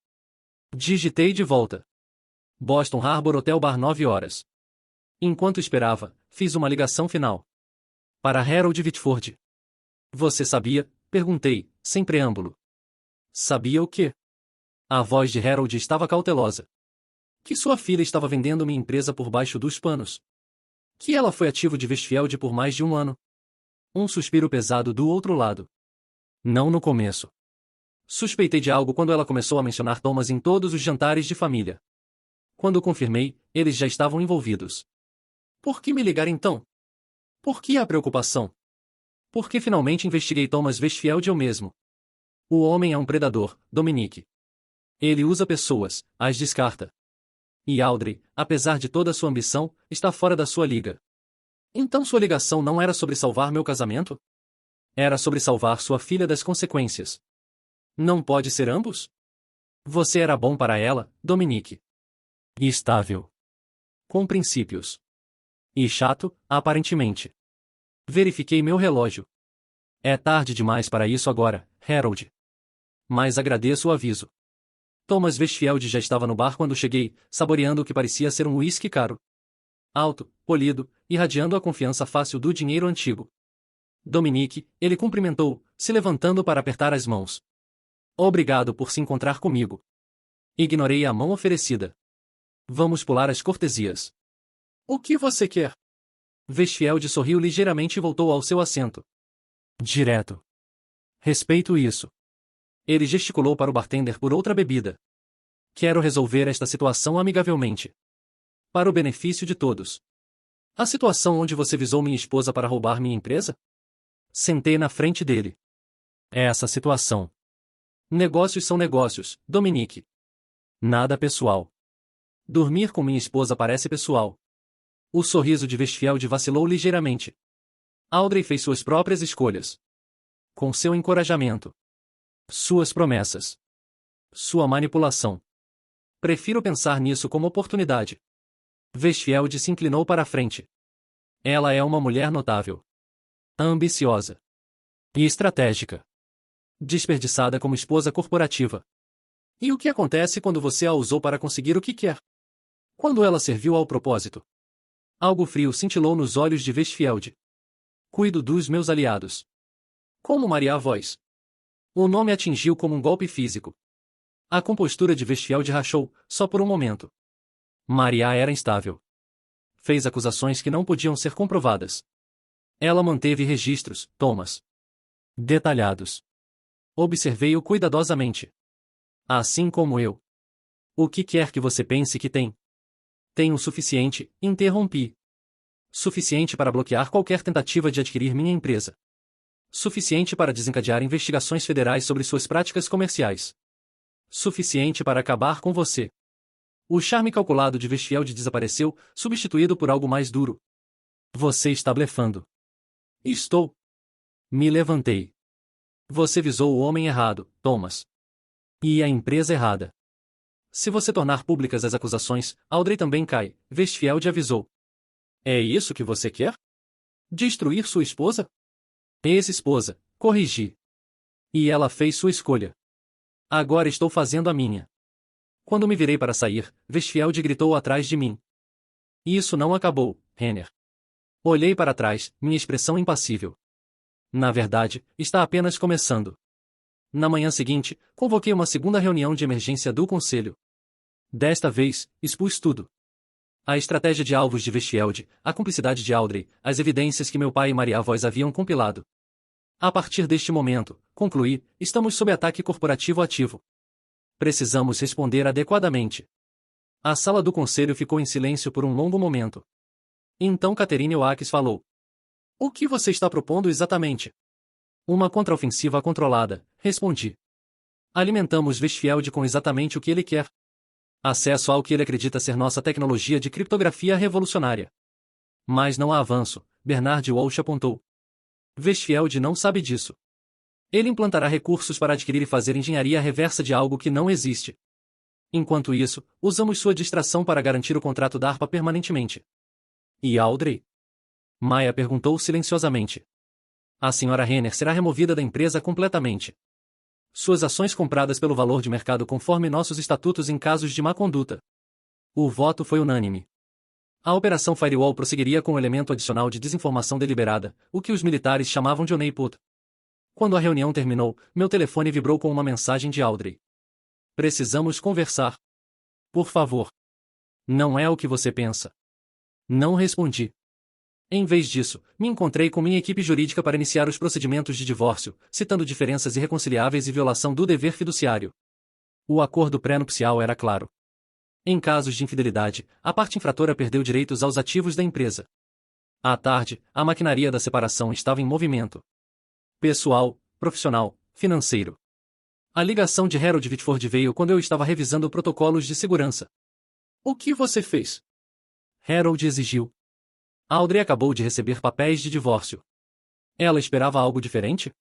Digitei de volta. Boston Harbor Hotel Bar 9 horas. Enquanto esperava, fiz uma ligação final. Para Harold Whitford. Você sabia? Perguntei, sem preâmbulo. Sabia o quê? A voz de Harold estava cautelosa. Que sua filha estava vendendo minha empresa por baixo dos panos. Que ela foi ativo de Westfield por mais de 1 ano. Um suspiro pesado do outro lado. Não no começo. Suspeitei de algo quando ela começou a mencionar Thomas em todos os jantares de família. Quando confirmei, eles já estavam envolvidos. Por que me ligar então? Por que a preocupação? Porque finalmente investiguei Thomas Westfield eu mesmo. O homem é um predador, Dominique. Ele usa pessoas, as descarta. E Audrey, apesar de toda a sua ambição, está fora da sua liga. Então sua ligação não era sobre salvar meu casamento? Era sobre salvar sua filha das consequências. Não pode ser ambos? Você era bom para ela, Dominique. E estável. Com princípios. E chato, aparentemente. Verifiquei meu relógio. É tarde demais para isso agora, Harold. Mas agradeço o aviso. Thomas Westfield já estava no bar quando cheguei, saboreando o que parecia ser um uísque caro. Alto, polido, irradiando a confiança fácil do dinheiro antigo. Dominique, ele cumprimentou, se levantando para apertar as mãos. Obrigado por se encontrar comigo. Ignorei a mão oferecida. Vamos pular as cortesias. O que você quer? Westfield sorriu ligeiramente e voltou ao seu assento. Direto. Respeito isso. Ele gesticulou para o bartender por outra bebida. Quero resolver esta situação amigavelmente. Para o benefício de todos. A situação onde você visou minha esposa para roubar minha empresa? Sentei na frente dele. Essa situação. Negócios são negócios, Dominique. Nada pessoal. Dormir com minha esposa parece pessoal. O sorriso de Westfield vacilou ligeiramente. Audrey fez suas próprias escolhas. Com seu encorajamento. Suas promessas. Sua manipulação. Prefiro pensar nisso como oportunidade. Westfield se inclinou para a frente. Ela é uma mulher notável. Ambiciosa. E estratégica. Desperdiçada como esposa corporativa. E o que acontece quando você a usou para conseguir o que quer? Quando ela serviu ao propósito? Algo frio cintilou nos olhos de Westfield. Cuido dos meus aliados. Como Maria a voz. O nome atingiu como um golpe físico. A compostura de Westfield rachou, só por um momento. Maria era instável. Fez acusações que não podiam ser comprovadas. Ela manteve registros, Thomas. Detalhados. Observei-o cuidadosamente. Assim como eu. O que quer que você pense que tem? Tenho o suficiente, interrompi. Suficiente para bloquear qualquer tentativa de adquirir minha empresa. Suficiente para desencadear investigações federais sobre suas práticas comerciais. Suficiente para acabar com você. O charme calculado de Westfield desapareceu, substituído por algo mais duro. Você está blefando. Estou. Me levantei. Você visou o homem errado, Thomas. E a empresa errada. Se você tornar públicas as acusações, Audrey também cai, Westfield avisou. É isso que você quer? Destruir sua esposa? Ex-esposa, corrigi. E ela fez sua escolha. Agora estou fazendo a minha. Quando me virei para sair, Westfield gritou atrás de mim. Isso não acabou, Renner. Olhei para trás, minha expressão impassível. Na verdade, está apenas começando. Na manhã seguinte, convoquei uma segunda reunião de emergência do conselho. Desta vez, expus tudo. A estratégia de alvos de Westfield, a cumplicidade de Audrey, as evidências que meu pai e Maria Voz haviam compilado. A partir deste momento, concluí, estamos sob ataque corporativo ativo. Precisamos responder adequadamente. A sala do conselho ficou em silêncio por um longo momento. Então Catherine Oakes falou. O que você está propondo exatamente? Uma contraofensiva controlada, respondi. Alimentamos Westfield com exatamente o que ele quer. Acesso ao que ele acredita ser nossa tecnologia de criptografia revolucionária. Mas não há avanço, Bernard Walsh apontou. Westfield não sabe disso. Ele implantará recursos para adquirir e fazer engenharia reversa de algo que não existe. Enquanto isso, usamos sua distração para garantir o contrato da ARPA permanentemente. E Audrey? Maya perguntou silenciosamente. A senhora Renner será removida da empresa completamente. Suas ações compradas pelo valor de mercado conforme nossos estatutos em casos de má conduta. O voto foi unânime. A operação Firewall prosseguiria com o elemento adicional de desinformação deliberada, o que os militares chamavam de honeypot. Quando a reunião terminou, meu telefone vibrou com uma mensagem de Audrey. Precisamos conversar. Por favor. Não é o que você pensa. Não respondi. Em vez disso, me encontrei com minha equipe jurídica para iniciar os procedimentos de divórcio, citando diferenças irreconciliáveis e violação do dever fiduciário. O acordo pré-nupcial era claro. Em casos de infidelidade, a parte infratora perdeu direitos aos ativos da empresa. À tarde, a maquinaria da separação estava em movimento. Pessoal, profissional, financeiro. A ligação de Harold Whitford veio quando eu estava revisando protocolos de segurança. O que você fez? Harold exigiu. Audrey acabou de receber papéis de divórcio. Ela esperava algo diferente?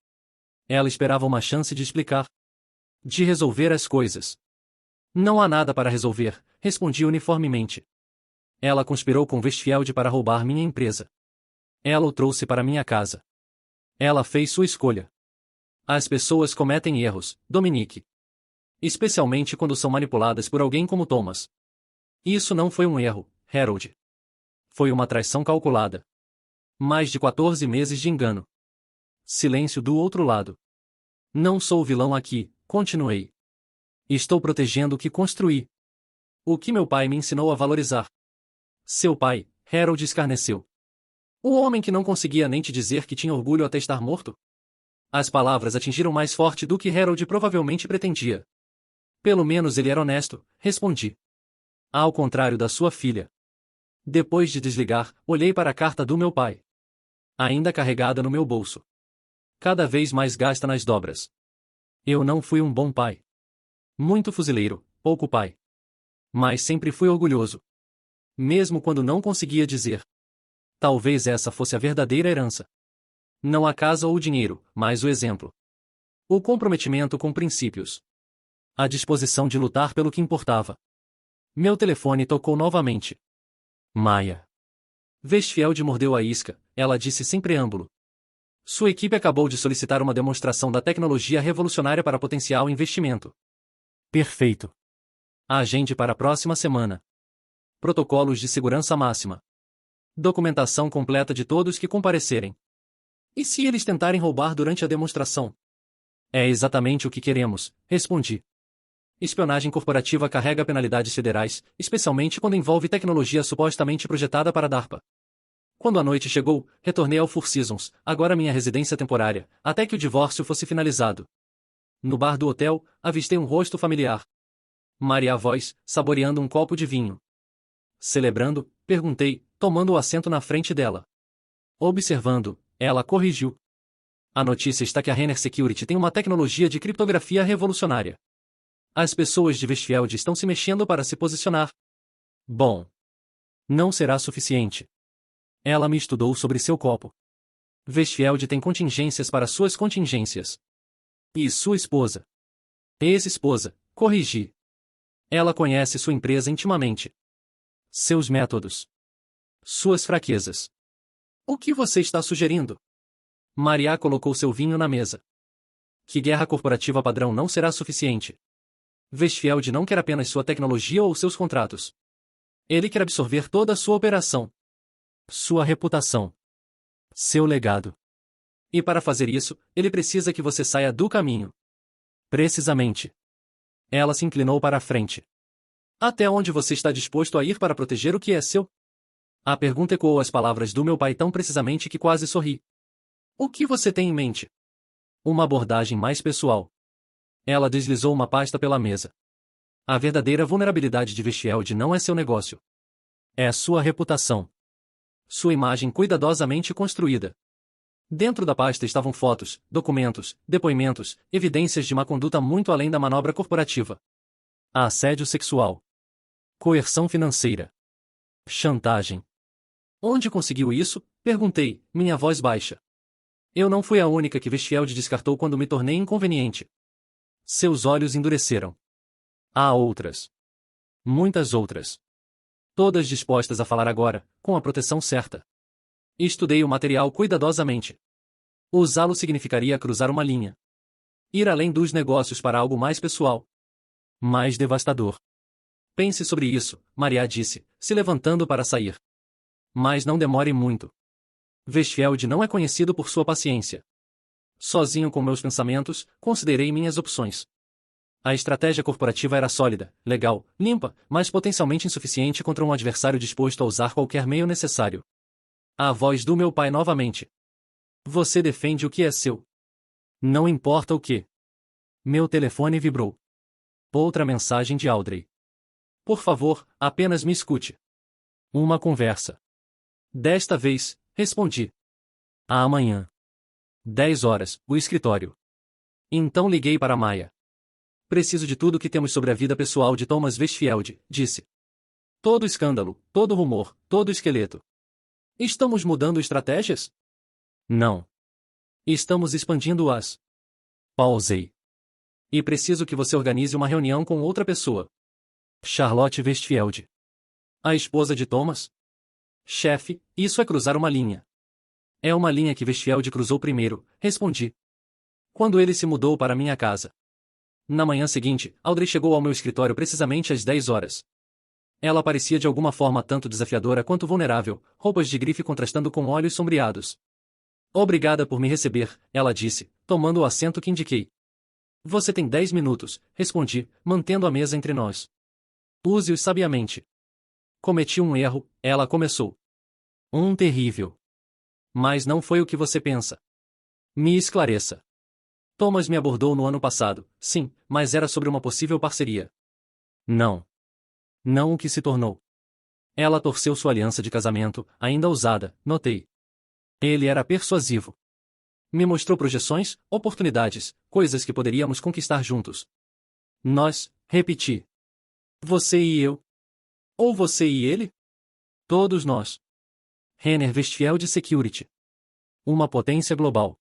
Ela esperava uma chance de explicar. De resolver as coisas. Não há nada para resolver, respondi uniformemente. Ela conspirou com Westfield para roubar minha empresa. Ela o trouxe para minha casa. Ela fez sua escolha. As pessoas cometem erros, Dominique. Especialmente quando são manipuladas por alguém como Thomas. Isso não foi um erro, Harold. Foi uma traição calculada. Mais de 14 meses de engano. Silêncio do outro lado. Não sou o vilão aqui, continuei. Estou protegendo o que construí. O que meu pai me ensinou a valorizar. Seu pai, Harold escarneceu. O homem que não conseguia nem te dizer que tinha orgulho até estar morto? As palavras atingiram mais forte do que Harold provavelmente pretendia. Pelo menos ele era honesto, respondi. Ao contrário da sua filha. Depois de desligar, olhei para a carta do meu pai. Ainda carregada no meu bolso. Cada vez mais gasta nas dobras. Eu não fui um bom pai. Muito fuzileiro, pouco pai. Mas sempre fui orgulhoso. Mesmo quando não conseguia dizer. Talvez essa fosse a verdadeira herança. Não a casa ou o dinheiro, mas o exemplo. O comprometimento com princípios. A disposição de lutar pelo que importava. Meu telefone tocou novamente. Maya. Westfield mordeu a isca, ela disse sem preâmbulo. Sua equipe acabou de solicitar uma demonstração da tecnologia revolucionária para potencial investimento. Perfeito. Agende para a próxima semana. Protocolos de segurança máxima. Documentação completa de todos que comparecerem. E se eles tentarem roubar durante a demonstração? É exatamente o que queremos, respondi. Espionagem corporativa carrega penalidades federais, especialmente quando envolve tecnologia supostamente projetada para a DARPA. Quando a noite chegou, retornei ao Four Seasons, agora minha residência temporária, até que o divórcio fosse finalizado. No bar do hotel, avistei um rosto familiar. Maria Voz, saboreando um copo de vinho. Celebrando, perguntei, tomando o assento na frente dela. Observando, ela corrigiu. A notícia está que a Renner Security tem uma tecnologia de criptografia revolucionária. As pessoas de Westfield estão se mexendo para se posicionar. Bom. Não será suficiente. Ela me estudou sobre seu copo. Westfield tem contingências para suas contingências. E sua esposa. Ex-esposa, corrigi. Ela conhece sua empresa intimamente. Seus métodos. Suas fraquezas. O que você está sugerindo? Maria colocou seu vinho na mesa. Que guerra corporativa padrão não será suficiente. Westfield não quer apenas sua tecnologia ou seus contratos. Ele quer absorver toda a sua operação. Sua reputação. Seu legado. E para fazer isso, ele precisa que você saia do caminho. Precisamente. Ela se inclinou para a frente. Até onde você está disposto a ir para proteger o que é seu? A pergunta ecoou as palavras do meu pai tão precisamente que quase sorri. O que você tem em mente? Uma abordagem mais pessoal. Ela deslizou uma pasta pela mesa. A verdadeira vulnerabilidade de Westfield não é seu negócio. É sua reputação. Sua imagem cuidadosamente construída. Dentro da pasta estavam fotos, documentos, depoimentos, evidências de má conduta muito além da manobra corporativa. Assédio sexual. Coerção financeira. Chantagem. Onde conseguiu isso? Perguntei, minha voz baixa. Eu não fui a única que Westfield descartou quando me tornei inconveniente. Seus olhos endureceram. Há outras. Muitas outras. Todas dispostas a falar agora, com a proteção certa. Estudei o material cuidadosamente. Usá-lo significaria cruzar uma linha. Ir além dos negócios para algo mais pessoal. Mais devastador. Pense sobre isso, Maria disse, se levantando para sair. Mas não demore muito. Westfield não é conhecido por sua paciência. Sozinho com meus pensamentos, considerei minhas opções. A estratégia corporativa era sólida, legal, limpa, mas potencialmente insuficiente contra um adversário disposto a usar qualquer meio necessário. A voz do meu pai novamente. Você defende o que é seu. Não importa o que. Meu telefone vibrou. Outra mensagem de Audrey. Por favor, apenas me escute. Uma conversa. Desta vez, respondi. Amanhã. 10 horas, o escritório. Então liguei para Maya. Preciso de tudo que temos sobre a vida pessoal de Thomas Westfield, disse. Todo escândalo, todo rumor, todo esqueleto. Estamos mudando estratégias? Não. Estamos expandindo-as. Pausei. E preciso que você organize uma reunião com outra pessoa. Charlotte Westfield. A esposa de Thomas? Chefe, isso é cruzar uma linha. É uma linha que Westfield cruzou primeiro, respondi. Quando ele se mudou para minha casa. Na manhã seguinte, Audrey chegou ao meu escritório precisamente às 10 horas. Ela parecia de alguma forma tanto desafiadora quanto vulnerável, roupas de grife contrastando com olhos sombreados. Obrigada por me receber, ela disse, tomando o assento que indiquei. Você tem 10 minutos, respondi, mantendo a mesa entre nós. Use-os sabiamente. Cometi um erro, ela começou. Um terrível. Mas não foi o que você pensa. Me esclareça. Thomas me abordou no ano passado, sim, mas era sobre uma possível parceria. Não. Não o que se tornou. Ela torceu sua aliança de casamento, ainda usada, notei. Ele era persuasivo. Me mostrou projeções, oportunidades, coisas que poderíamos conquistar juntos. Nós, repeti. Você e eu. Ou você e ele? Todos nós. Renner Westfield Security. Uma potência global.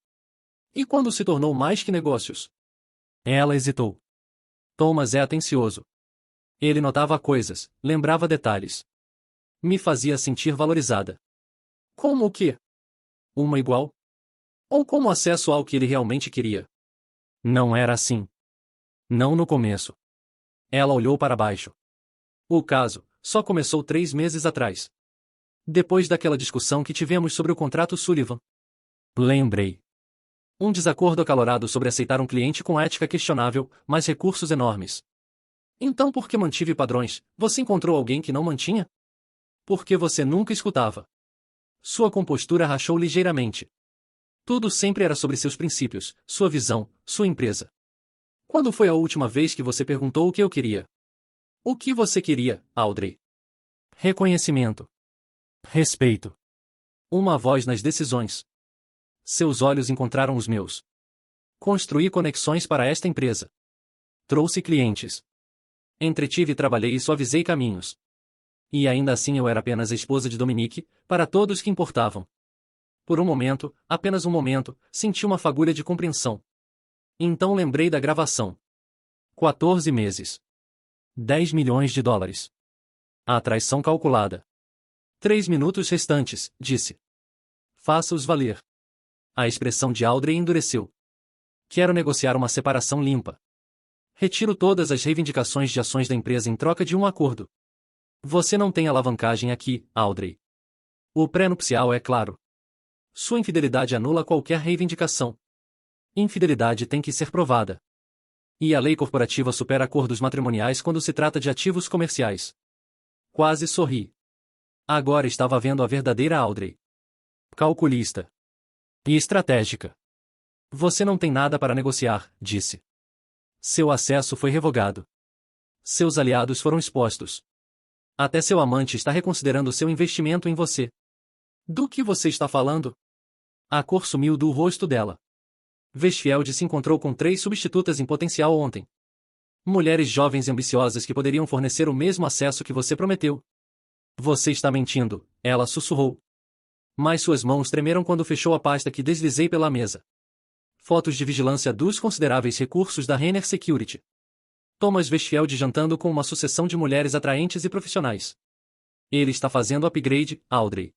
E quando se tornou mais que negócios? Ela hesitou. Thomas é atencioso. Ele notava coisas, lembrava detalhes. Me fazia sentir valorizada. Como o quê? Uma igual? Ou como acesso ao que ele realmente queria? Não era assim. Não no começo. Ela olhou para baixo. O caso só começou 3 meses atrás. Depois daquela discussão que tivemos sobre o contrato Sullivan. Lembrei. Um desacordo acalorado sobre aceitar um cliente com ética questionável, mas recursos enormes. Então por que mantive padrões? Você encontrou alguém que não mantinha? Porque você nunca escutava. Sua compostura rachou ligeiramente. Tudo sempre era sobre seus princípios, sua visão, sua empresa. Quando foi a última vez que você perguntou o que eu queria? O que você queria, Audrey? Reconhecimento. Respeito. Uma voz nas decisões. Seus olhos encontraram os meus. Construí conexões para esta empresa. Trouxe clientes. Entretive e trabalhei e suavizei caminhos. E ainda assim eu era apenas a esposa de Dominique, para todos que importavam. Por um momento, apenas um momento, senti uma fagulha de compreensão. Então lembrei da gravação. 14 meses. 10 milhões de dólares. A traição calculada. 3 minutos restantes, disse. Faça-os valer. A expressão de Audrey endureceu. Quero negociar uma separação limpa. Retiro todas as reivindicações de ações da empresa em troca de um acordo. Você não tem alavancagem aqui, Audrey. O pré-nupcial é claro. Sua infidelidade anula qualquer reivindicação. Infidelidade tem que ser provada. E a lei corporativa supera acordos matrimoniais quando se trata de ativos comerciais. Quase sorri. Agora estava vendo a verdadeira Audrey. Calculista. E estratégica. Você não tem nada para negociar, disse. Seu acesso foi revogado. Seus aliados foram expostos. Até seu amante está reconsiderando seu investimento em você. Do que você está falando? A cor sumiu do rosto dela. Westfield se encontrou com 3 substitutas em potencial ontem. Mulheres jovens e ambiciosas que poderiam fornecer o mesmo acesso que você prometeu. Você está mentindo, ela sussurrou. Mas suas mãos tremeram quando fechou a pasta que deslizei pela mesa. Fotos de vigilância dos consideráveis recursos da Renner Security. Thomas Westfield jantando com uma sucessão de mulheres atraentes e profissionais. Ele está fazendo upgrade, Audrey.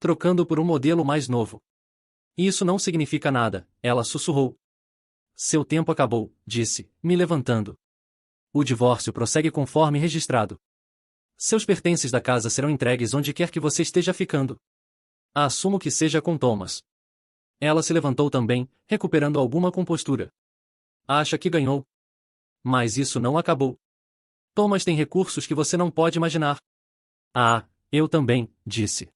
Trocando por um modelo mais novo. Isso não significa nada, ela sussurrou. Seu tempo acabou, disse, me levantando. O divórcio prossegue conforme registrado. Seus pertences da casa serão entregues onde quer que você esteja ficando. Assumo que seja com Thomas. Ela se levantou também, recuperando alguma compostura. Acha que ganhou? Mas isso não acabou. Thomas tem recursos que você não pode imaginar. Ah, eu também, disse.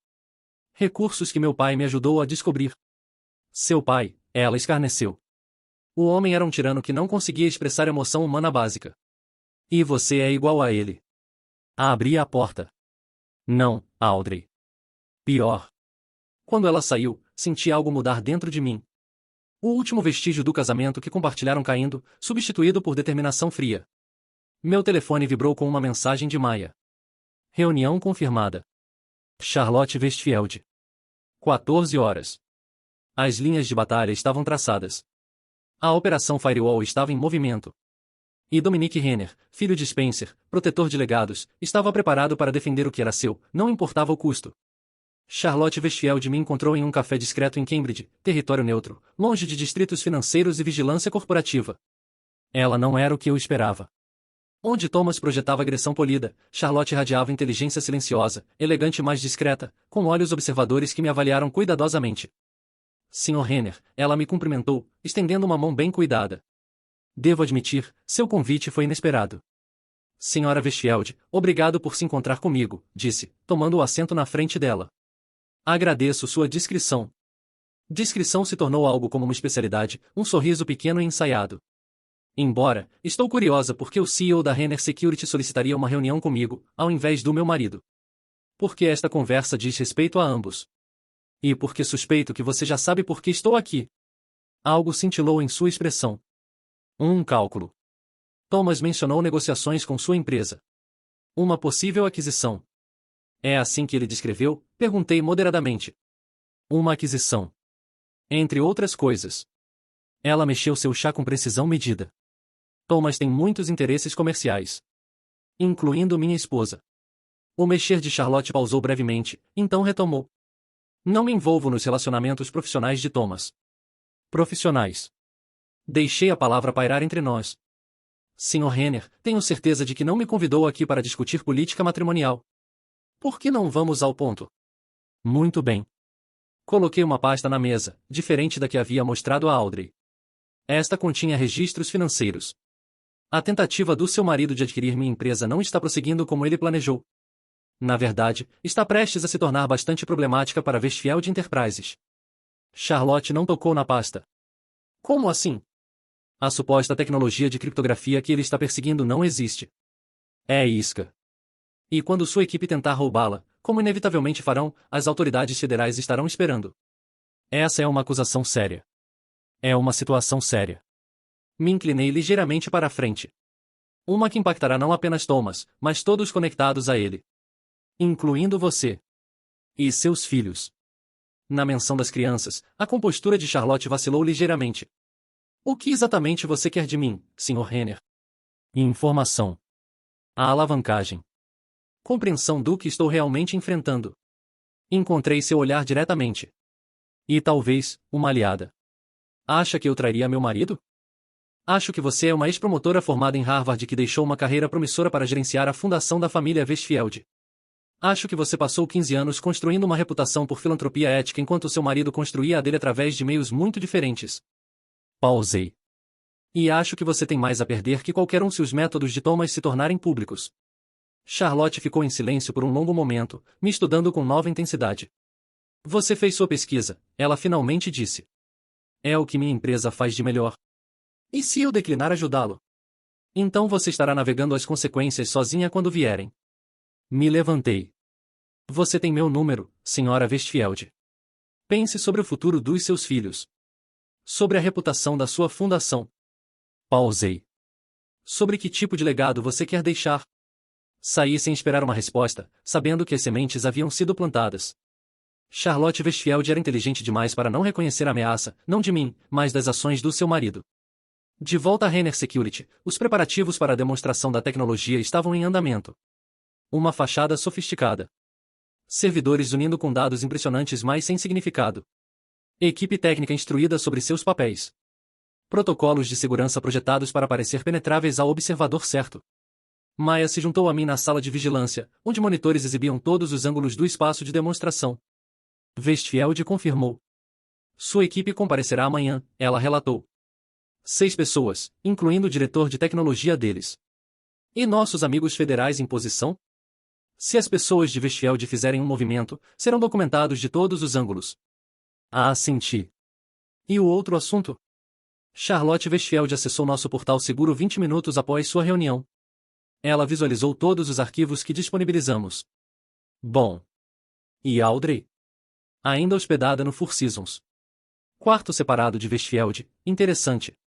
Recursos que meu pai me ajudou a descobrir. Seu pai, ela escarneceu. O homem era um tirano que não conseguia expressar emoção humana básica. E você é igual a ele. Abri a porta. Não, Audrey. Pior. Quando ela saiu, senti algo mudar dentro de mim. O último vestígio do casamento que compartilharam caindo, substituído por determinação fria. Meu telefone vibrou com uma mensagem de Maya. Reunião confirmada. Charlotte Westfield. 14 horas. As linhas de batalha estavam traçadas. A Operação Firewall estava em movimento. E Dominic Renner, filho de Spencer, protetor de legados, estava preparado para defender o que era seu, não importava o custo. Charlotte Westfield me encontrou em um café discreto em Cambridge, território neutro, longe de distritos financeiros e vigilância corporativa. Ela não era o que eu esperava. Onde Thomas projetava agressão polida, Charlotte irradiava inteligência silenciosa, elegante e mais discreta, com olhos observadores que me avaliaram cuidadosamente. Sr. Renner, ela me cumprimentou, estendendo uma mão bem cuidada. Devo admitir, seu convite foi inesperado. Senhora Westfield, obrigado por se encontrar comigo, disse, tomando o assento na frente dela. Agradeço sua discrição. Discrição se tornou algo como uma especialidade, um sorriso pequeno e ensaiado. Embora, estou curiosa porque o CEO da Renner Security solicitaria uma reunião comigo, ao invés do meu marido. Porque esta conversa diz respeito a ambos. E porque suspeito que você já sabe por que estou aqui. Algo cintilou em sua expressão. Um cálculo. Thomas mencionou negociações com sua empresa. Uma possível aquisição. É assim que ele descreveu? Perguntei moderadamente. Uma aquisição. Entre outras coisas. Ela mexeu seu chá com precisão medida. Thomas tem muitos interesses comerciais. Incluindo minha esposa. O mexer de Charlotte pausou brevemente, então retomou. Não me envolvo nos relacionamentos profissionais de Thomas. Profissionais. Deixei a palavra pairar entre nós. Sr. Renner, tenho certeza de que não me convidou aqui para discutir política matrimonial. Por que não vamos ao ponto? Muito bem. Coloquei uma pasta na mesa, diferente da que havia mostrado a Audrey. Esta continha registros financeiros. A tentativa do seu marido de adquirir minha empresa não está prosseguindo como ele planejou. Na verdade, está prestes a se tornar bastante problemática para Westfield Enterprises. Charlotte não tocou na pasta. Como assim? A suposta tecnologia de criptografia que ele está perseguindo não existe. É isca. E quando sua equipe tentar roubá-la, como inevitavelmente farão, as autoridades federais estarão esperando. Essa é uma acusação séria. É uma situação séria. Me inclinei ligeiramente para a frente. Uma que impactará não apenas Thomas, mas todos conectados a ele. Incluindo você. E seus filhos. Na menção das crianças, a compostura de Charlotte vacilou ligeiramente. O que exatamente você quer de mim, Sr. Renner? Informação. A alavancagem. Compreensão do que estou realmente enfrentando. Encontrei seu olhar diretamente. E talvez, uma aliada. Acha que eu trairia meu marido? Acho que você é uma ex-promotora formada em Harvard que deixou uma carreira promissora para gerenciar a fundação da família Westfield. Acho que você passou 15 anos construindo uma reputação por filantropia ética enquanto seu marido construía a dele através de meios muito diferentes. Pausei. E acho que você tem mais a perder que qualquer um se os métodos de Thomas se tornarem públicos. Charlotte ficou em silêncio por um longo momento, me estudando com nova intensidade. Você fez sua pesquisa, ela finalmente disse. É o que minha empresa faz de melhor. E se eu declinar ajudá-lo? Então você estará navegando as consequências sozinha quando vierem. Me levantei. Você tem meu número, Sra. Westfield. Pense sobre o futuro dos seus filhos. Sobre a reputação da sua fundação. Pausei. Sobre que tipo de legado você quer deixar? Saí sem esperar uma resposta, sabendo que as sementes haviam sido plantadas. Charlotte Westfield era inteligente demais para não reconhecer a ameaça, não de mim, mas das ações do seu marido. De volta a Renner Security, os preparativos para a demonstração da tecnologia estavam em andamento. Uma fachada sofisticada. Servidores unindo com dados impressionantes, mas sem significado. Equipe técnica instruída sobre seus papéis. Protocolos de segurança projetados para parecer penetráveis ao observador certo. Maya se juntou a mim na sala de vigilância, onde monitores exibiam todos os ângulos do espaço de demonstração. Westfield confirmou. Sua equipe comparecerá amanhã, ela relatou. 6 pessoas, incluindo o diretor de tecnologia deles. E nossos amigos federais em posição? Se as pessoas de Westfield fizerem um movimento, serão documentados de todos os ângulos. Ah, senti. E o outro assunto? Charlotte Westfield acessou nosso portal seguro 20 minutos após sua reunião. Ela visualizou todos os arquivos que disponibilizamos. Bom. E Audrey? Ainda hospedada no Four Seasons. Quarto separado de Westfield, interessante.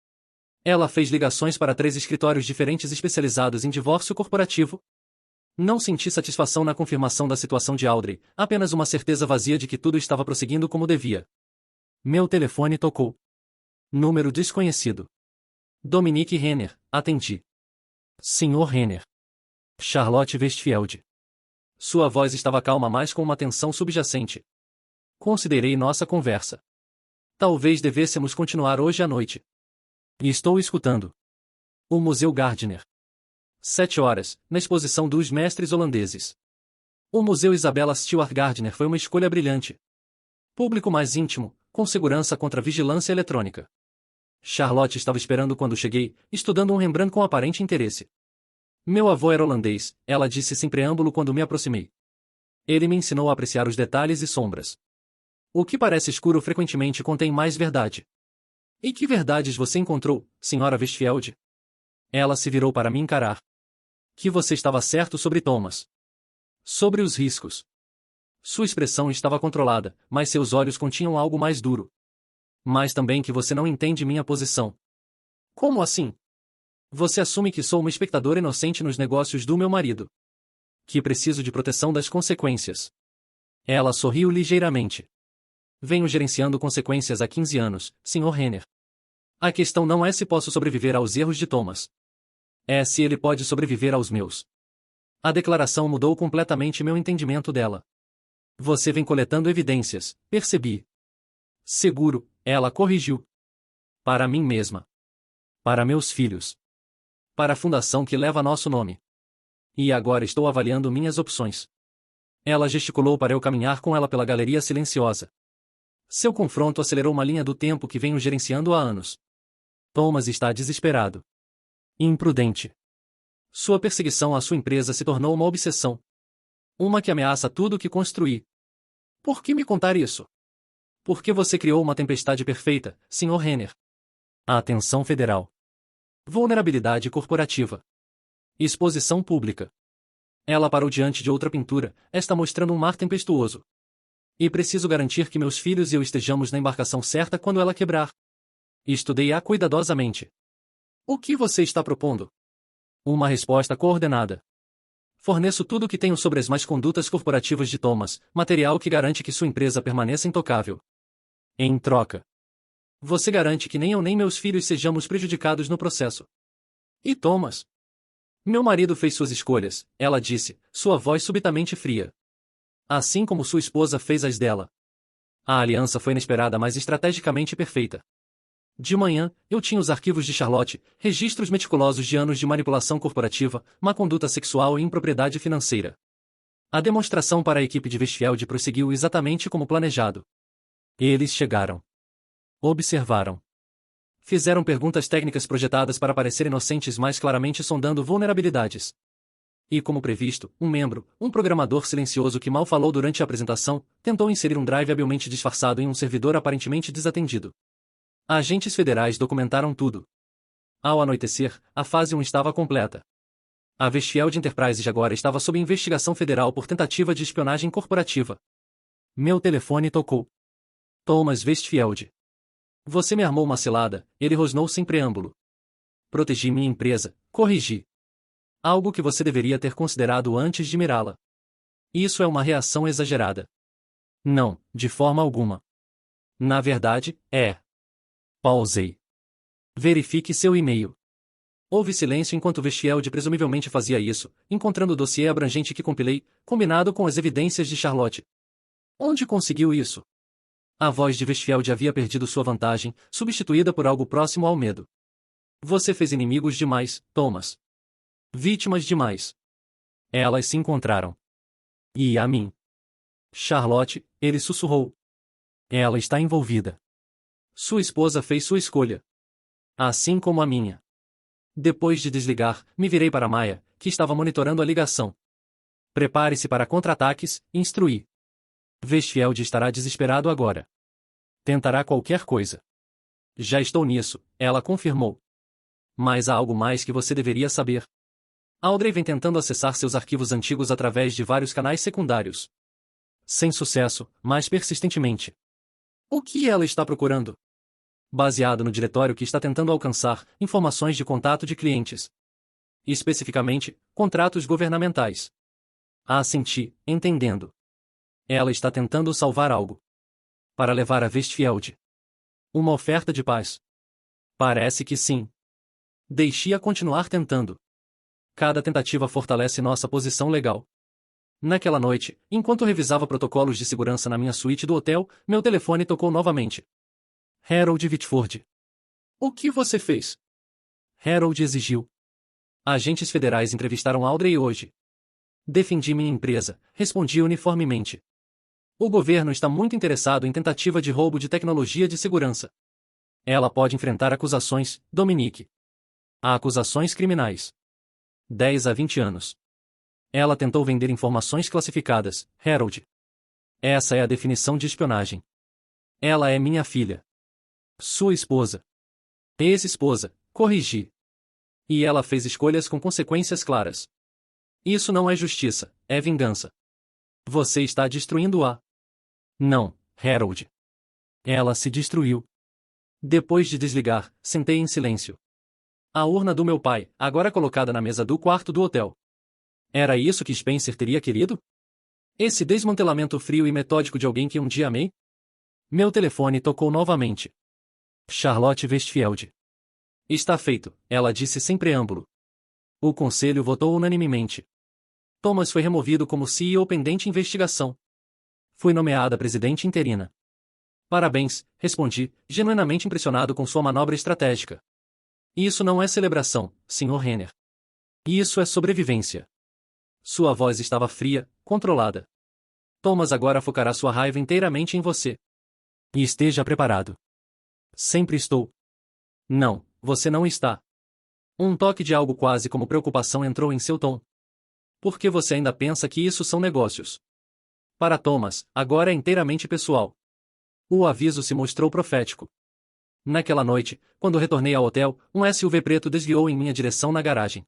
Ela fez ligações para 3 escritórios diferentes especializados em divórcio corporativo. Não senti satisfação na confirmação da situação de Audrey, apenas uma certeza vazia de que tudo estava prosseguindo como devia. Meu telefone tocou. Número desconhecido. Dominique Renner, atendi. Sr. Renner. Charlotte Westfield. Sua voz estava calma, mas com uma tensão subjacente. Considerei nossa conversa. Talvez devêssemos continuar hoje à noite. Estou escutando. O Museu Gardner. 7 horas, na exposição dos mestres holandeses. O Museu Isabella Stewart Gardner foi uma escolha brilhante. Público mais íntimo, com segurança contra vigilância eletrônica. Charlotte estava esperando quando cheguei, estudando um Rembrandt com aparente interesse. Meu avô era holandês, ela disse sem preâmbulo quando me aproximei. Ele me ensinou a apreciar os detalhes e sombras. O que parece escuro frequentemente contém mais verdade. E que verdades você encontrou, Sra. Westfield? Ela se virou para me encarar. Que você estava certo sobre Thomas. Sobre os riscos. Sua expressão estava controlada, mas seus olhos continham algo mais duro. Mas também que você não entende minha posição. Como assim? Você assume que sou uma espectadora inocente nos negócios do meu marido. Que preciso de proteção das consequências. Ela sorriu ligeiramente. Venho gerenciando consequências há 15 anos, Sr. Renner. A questão não é se posso sobreviver aos erros de Thomas. É se ele pode sobreviver aos meus. A declaração mudou completamente meu entendimento dela. Você vem coletando evidências, percebi. Seguro, ela corrigiu. Para mim mesma. Para meus filhos. Para a fundação que leva nosso nome. E agora estou avaliando minhas opções. Ela gesticulou para eu caminhar com ela pela galeria silenciosa. Seu confronto acelerou uma linha do tempo que venho gerenciando há anos. Thomas está desesperado. Imprudente. Sua perseguição à sua empresa se tornou uma obsessão. Uma que ameaça tudo o que construí. Por que me contar isso? Porque você criou uma tempestade perfeita, Sr. Renner. A atenção federal. Vulnerabilidade corporativa. Exposição pública. Ela parou diante de outra pintura, esta mostrando um mar tempestuoso. E preciso garantir que meus filhos e eu estejamos na embarcação certa quando ela quebrar. Estudei-a cuidadosamente. O que você está propondo? Uma resposta coordenada. Forneço tudo o que tenho sobre as más condutas corporativas de Thomas, material que garante que sua empresa permaneça intocável. Em troca, você garante que nem eu nem meus filhos sejamos prejudicados no processo. E Thomas? Meu marido fez suas escolhas, ela disse, sua voz subitamente fria. Assim como sua esposa fez as dela. A aliança foi inesperada, mas estrategicamente perfeita. De manhã, eu tinha os arquivos de Charlotte, registros meticulosos de anos de manipulação corporativa, má conduta sexual e impropriedade financeira. A demonstração para a equipe de Westfield prosseguiu exatamente como planejado. Eles chegaram. Observaram. Fizeram perguntas técnicas projetadas para parecer inocentes, mas claramente sondando vulnerabilidades. E como previsto, um programador silencioso que mal falou durante a apresentação, tentou inserir um drive habilmente disfarçado em um servidor aparentemente desatendido. Agentes federais documentaram tudo. Ao anoitecer, a fase 1 estava completa. A Westfield Enterprises agora estava sob investigação federal por tentativa de espionagem corporativa. Meu telefone tocou. Thomas Westfield. Você me armou uma cilada, ele rosnou sem preâmbulo. Protegi minha empresa, corrigi. Algo que você deveria ter considerado antes de mirá-la. Isso é uma reação exagerada. Não, de forma alguma. Na verdade, é. Pausei. Verifique seu e-mail. Houve silêncio enquanto Westfield presumivelmente fazia isso, encontrando o dossiê abrangente que compilei, combinado com as evidências de Charlotte. Onde conseguiu isso? A voz de Westfield havia perdido sua vantagem, substituída por algo próximo ao medo. Você fez inimigos demais, Thomas. Vítimas demais. Elas se encontraram. E a mim. Charlotte, ele sussurrou. Ela está envolvida. Sua esposa fez sua escolha. Assim como a minha. Depois de desligar, me virei para Maya, que estava monitorando a ligação. Prepare-se para contra-ataques, instruí. Westfield estará desesperado agora. Tentará qualquer coisa. Já estou nisso, ela confirmou. Mas há algo mais que você deveria saber. Audrey vem tentando acessar seus arquivos antigos através de vários canais secundários. Sem sucesso, mas persistentemente. O que ela está procurando? Baseado no diretório que está tentando alcançar, informações de contato de clientes. Especificamente, contratos governamentais. Assenti, entendendo. Ela está tentando salvar algo. Para levar a Westfield. Uma oferta de paz. Parece que sim. Deixe-a continuar tentando. Cada tentativa fortalece nossa posição legal. Naquela noite, enquanto revisava protocolos de segurança na minha suíte do hotel, meu telefone tocou novamente. Harold Whitford. O que você fez? Harold exigiu. Agentes federais entrevistaram Audrey hoje. Defendi minha empresa, respondi uniformemente. O governo está muito interessado em tentativa de roubo de tecnologia de segurança. Ela pode enfrentar acusações, Dominique. Há acusações criminais. 10 a 20 anos. Ela tentou vender informações classificadas, Harold. Essa é a definição de espionagem. Ela é minha filha. Sua esposa. Ex-esposa, corrigi. E ela fez escolhas com consequências claras. Isso não é justiça, é vingança. Você está destruindo-a. Não, Harold. Ela se destruiu. Depois de desligar, sentei em silêncio. A urna do meu pai, agora colocada na mesa do quarto do hotel. Era isso que Spencer teria querido? Esse desmantelamento frio e metódico de alguém que um dia amei? Meu telefone tocou novamente. Charlotte Westfield. Está feito, ela disse sem preâmbulo. O conselho votou unanimemente. Thomas foi removido como CEO pendente investigação. Fui nomeada presidente interina. Parabéns, respondi, genuinamente impressionado com sua manobra estratégica. Isso não é celebração, Sr. Renner. Isso é sobrevivência. Sua voz estava fria, controlada. Thomas agora focará sua raiva inteiramente em você. E esteja preparado. Sempre estou. Não, você não está. Um toque de algo quase como preocupação entrou em seu tom. Por que você ainda pensa que isso são negócios? Para Thomas, agora é inteiramente pessoal. O aviso se mostrou profético. Naquela noite, quando retornei ao hotel, um SUV preto desviou em minha direção na garagem.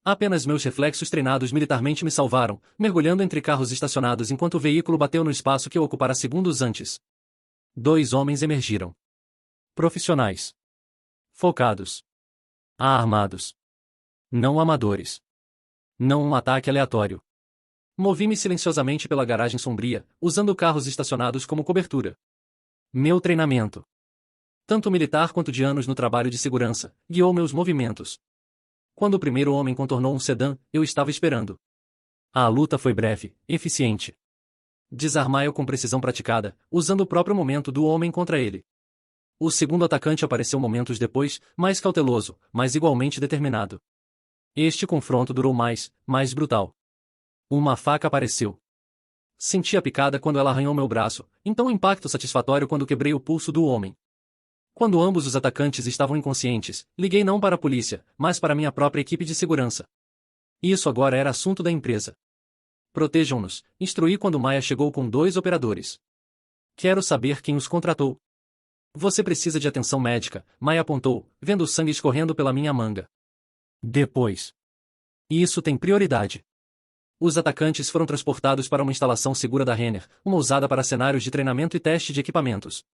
Apenas meus reflexos treinados militarmente me salvaram, mergulhando entre carros estacionados enquanto o veículo bateu no espaço que eu ocupara segundos antes. 2 homens emergiram. Profissionais. Focados. Armados. Não amadores. Não um ataque aleatório. Movi-me silenciosamente pela garagem sombria, usando carros estacionados como cobertura. Meu treinamento, tanto militar quanto de anos no trabalho de segurança, guiou meus movimentos. Quando o primeiro homem contornou um sedã, eu estava esperando. A luta foi breve, eficiente. Desarmai-o com precisão praticada, usando o próprio momento do homem contra ele. O segundo atacante apareceu momentos depois, mais cauteloso, mas igualmente determinado. Este confronto durou mais brutal. Uma faca apareceu. Senti a picada quando ela arranhou meu braço, então um impacto satisfatório quando quebrei o pulso do homem. Quando ambos os atacantes estavam inconscientes, liguei não para a polícia, mas para minha própria equipe de segurança. Isso agora era assunto da empresa. Protejam-nos, instruí quando Maya chegou com 2 operadores. Quero saber quem os contratou. Você precisa de atenção médica, Maya apontou, vendo o sangue escorrendo pela minha manga. Depois. Isso tem prioridade. Os atacantes foram transportados para uma instalação segura da Renner, uma usada para cenários de treinamento e teste de equipamentos.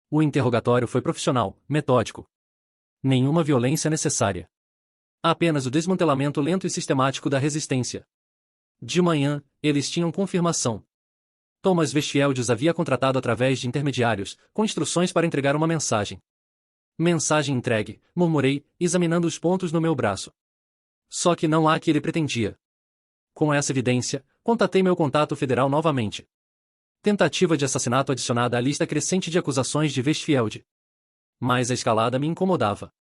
O interrogatório foi profissional, metódico. Nenhuma violência necessária. Apenas o desmantelamento lento e sistemático da resistência. De manhã, eles tinham confirmação. Thomas Westfield os havia contratado através de intermediários, com instruções para entregar uma mensagem. Mensagem entregue, murmurei, examinando os pontos no meu braço. Só que não há que ele pretendia. Com essa evidência, contatei meu contato federal novamente. Tentativa de assassinato adicionada à lista crescente de acusações de Westfield. Mas a escalada me incomodava.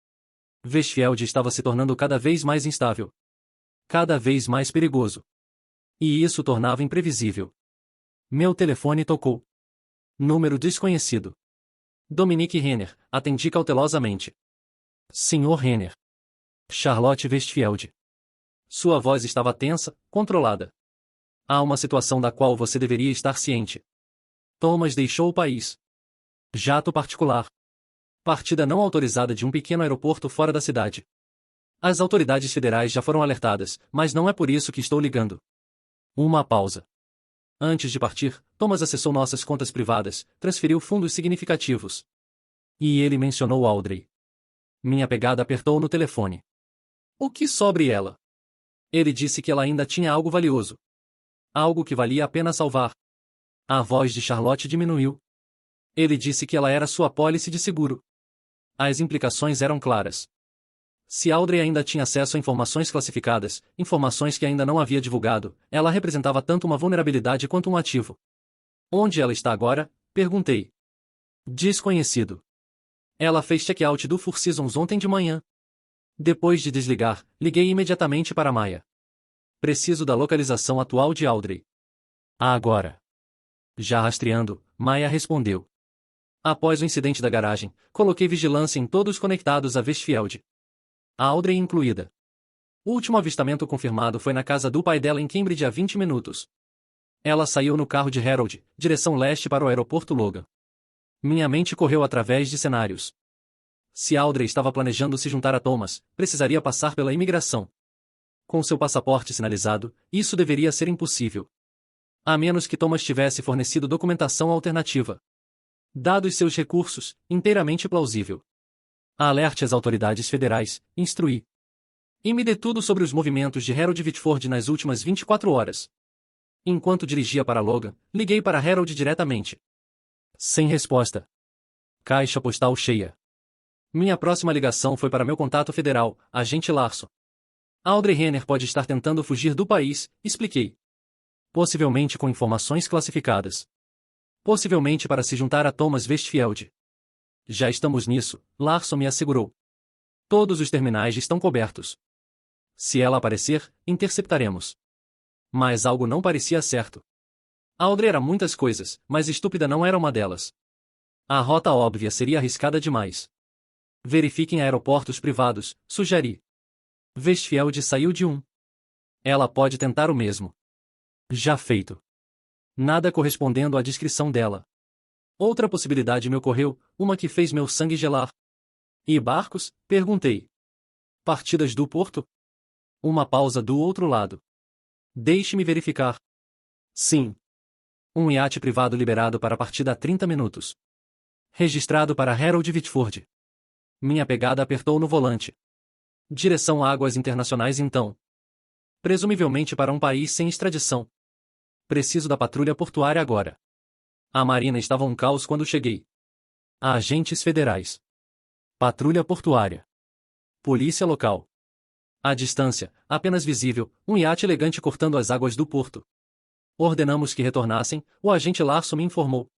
Westfield estava se tornando cada vez mais instável. Cada vez mais perigoso. E isso tornava imprevisível. Meu telefone tocou. Número desconhecido. Dominique Renner, atendi cautelosamente. Senhor Renner. Charlotte Westfield. Sua voz estava tensa, controlada. Há uma situação da qual você deveria estar ciente. Thomas deixou o país. Jato particular. Partida não autorizada de um pequeno aeroporto fora da cidade. As autoridades federais já foram alertadas, mas não é por isso que estou ligando. Uma pausa. Antes de partir, Thomas acessou nossas contas privadas, transferiu fundos significativos. E ele mencionou Audrey. Minha pegada apertou no telefone. O que sobre ela? Ele disse que ela ainda tinha algo valioso. Algo que valia a pena salvar. A voz de Charlotte diminuiu. Ele disse que ela era sua apólice de seguro. As implicações eram claras. Se Audrey ainda tinha acesso a informações classificadas, informações que ainda não havia divulgado, ela representava tanto uma vulnerabilidade quanto um ativo. Onde ela está agora? Perguntei. Desconhecido. Ela fez check-out do Four Seasons ontem de manhã. Depois de desligar, liguei imediatamente para Maya. Preciso da localização atual de Audrey. Agora. Já rastreando, Maya respondeu. Após o incidente da garagem, coloquei vigilância em todos conectados a Westfield. A Audrey incluída. O último avistamento confirmado foi na casa do pai dela em Cambridge há 20 minutos. Ela saiu no carro de Harold, direção leste para o aeroporto Logan. Minha mente correu através de cenários. Se Audrey estava planejando se juntar a Thomas, precisaria passar pela imigração. Com seu passaporte sinalizado, isso deveria ser impossível. A menos que Thomas tivesse fornecido documentação alternativa. Dados seus recursos, inteiramente plausível. Alerte as autoridades federais, instruí. E me dê tudo sobre os movimentos de Harold Whitford nas últimas 24 horas. Enquanto dirigia para Logan, liguei para Harold diretamente. Sem resposta. Caixa postal cheia. Minha próxima ligação foi para meu contato federal, agente Larson. Audrey Renner pode estar tentando fugir do país, expliquei. Possivelmente com informações classificadas. Possivelmente para se juntar a Thomas Westfield. Já estamos nisso, Larson me assegurou. Todos os terminais estão cobertos. Se ela aparecer, interceptaremos. Mas algo não parecia certo. Audrey era muitas coisas, mas estúpida não era uma delas. A rota óbvia seria arriscada demais. Verifiquem aeroportos privados, sugeri. Westfield saiu de um. Ela pode tentar o mesmo. Já feito. Nada correspondendo à descrição dela. Outra possibilidade me ocorreu, uma que fez meu sangue gelar. E barcos? Perguntei. Partidas do porto? Uma pausa do outro lado. Deixe-me verificar. Sim. Um iate privado liberado para partida há 30 minutos. Registrado para Harold Whitford. Minha pegada apertou no volante. Direção águas internacionais então. Presumivelmente para um país sem extradição. Preciso da patrulha portuária agora. A marina estava um caos quando cheguei. Agentes federais. Patrulha portuária. Polícia local. À distância, apenas visível, um iate elegante cortando as águas do porto. Ordenamos que retornassem, o agente Larson me informou.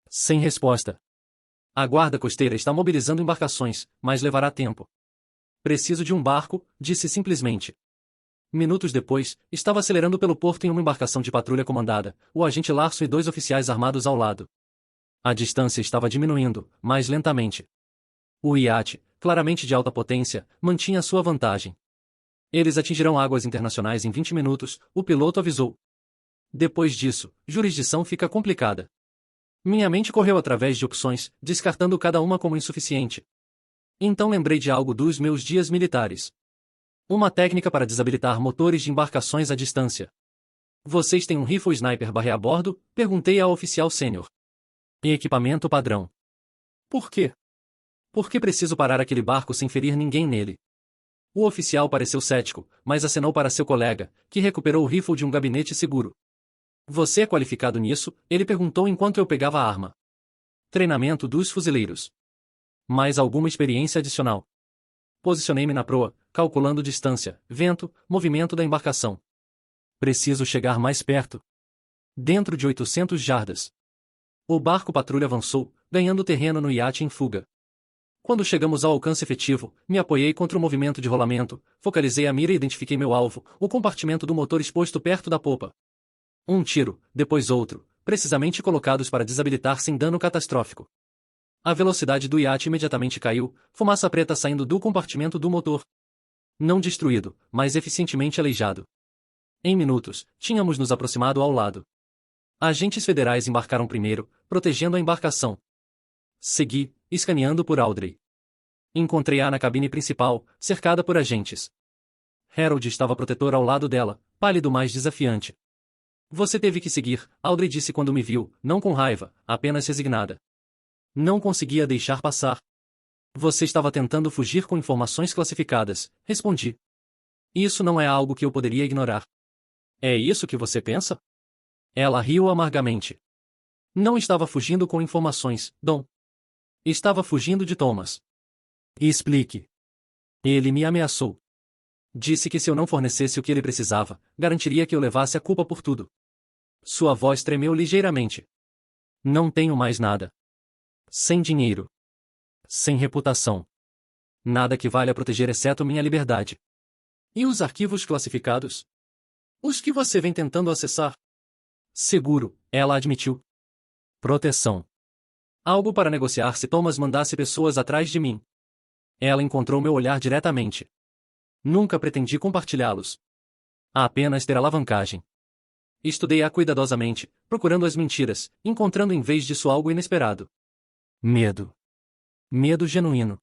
Sem resposta. A guarda costeira está mobilizando embarcações, mas levará tempo. Preciso de um barco, disse simplesmente. Minutos depois, estava acelerando pelo porto em uma embarcação de patrulha comandada, o agente Larson e 2 oficiais armados ao lado. A distância estava diminuindo, mas lentamente. O iate, claramente de alta potência, mantinha sua vantagem. Eles atingirão águas internacionais em 20 minutos, o piloto avisou. Depois disso, jurisdição fica complicada. Minha mente correu através de opções, descartando cada uma como insuficiente. Então lembrei de algo dos meus dias militares. Uma técnica para desabilitar motores de embarcações à distância. Vocês têm um rifle sniper barre a bordo? Perguntei ao oficial sênior. E equipamento padrão. Por quê? Por que preciso parar aquele barco sem ferir ninguém nele? O oficial pareceu cético, mas acenou para seu colega, que recuperou o rifle de um gabinete seguro. Você é qualificado nisso? Ele perguntou enquanto eu pegava a arma. Treinamento dos fuzileiros. Mais alguma experiência adicional. Posicionei-me na proa, calculando distância, vento, movimento da embarcação. Preciso chegar mais perto. Dentro de 800 jardas. O barco patrulha avançou, ganhando terreno no iate em fuga. Quando chegamos ao alcance efetivo, me apoiei contra o movimento de rolamento, focalizei a mira e identifiquei meu alvo, o compartimento do motor exposto perto da popa. Um tiro, depois outro, precisamente colocados para desabilitar sem dano catastrófico. A velocidade do iate imediatamente caiu, fumaça preta saindo do compartimento do motor. Não destruído, mas eficientemente aleijado. Em minutos, tínhamos nos aproximado ao lado. Agentes federais embarcaram primeiro, protegendo a embarcação. Segui, escaneando por Audrey. Encontrei-a na cabine principal, cercada por agentes. Harold estava protetor ao lado dela, pálido mais desafiante. Você teve que seguir, Audrey disse quando me viu, não com raiva, apenas resignada. Não conseguia deixar passar. Você estava tentando fugir com informações classificadas, respondi. Isso não é algo que eu poderia ignorar. É isso que você pensa? Ela riu amargamente. Não estava fugindo com informações, Dom. Estava fugindo de Thomas. Explique. Ele me ameaçou. Disse que se eu não fornecesse o que ele precisava, garantiria que eu levasse a culpa por tudo. Sua voz tremeu ligeiramente. Não tenho mais nada. Sem dinheiro. Sem reputação. Nada que valha proteger exceto minha liberdade. E os arquivos classificados? Os que você vem tentando acessar? Seguro, ela admitiu. Proteção. Algo para negociar se Thomas mandasse pessoas atrás de mim. Ela encontrou meu olhar diretamente. Nunca pretendi compartilhá-los. Apenas ter alavancagem. Estudei-a cuidadosamente, procurando as mentiras, encontrando em vez disso algo inesperado. Medo. Medo genuíno.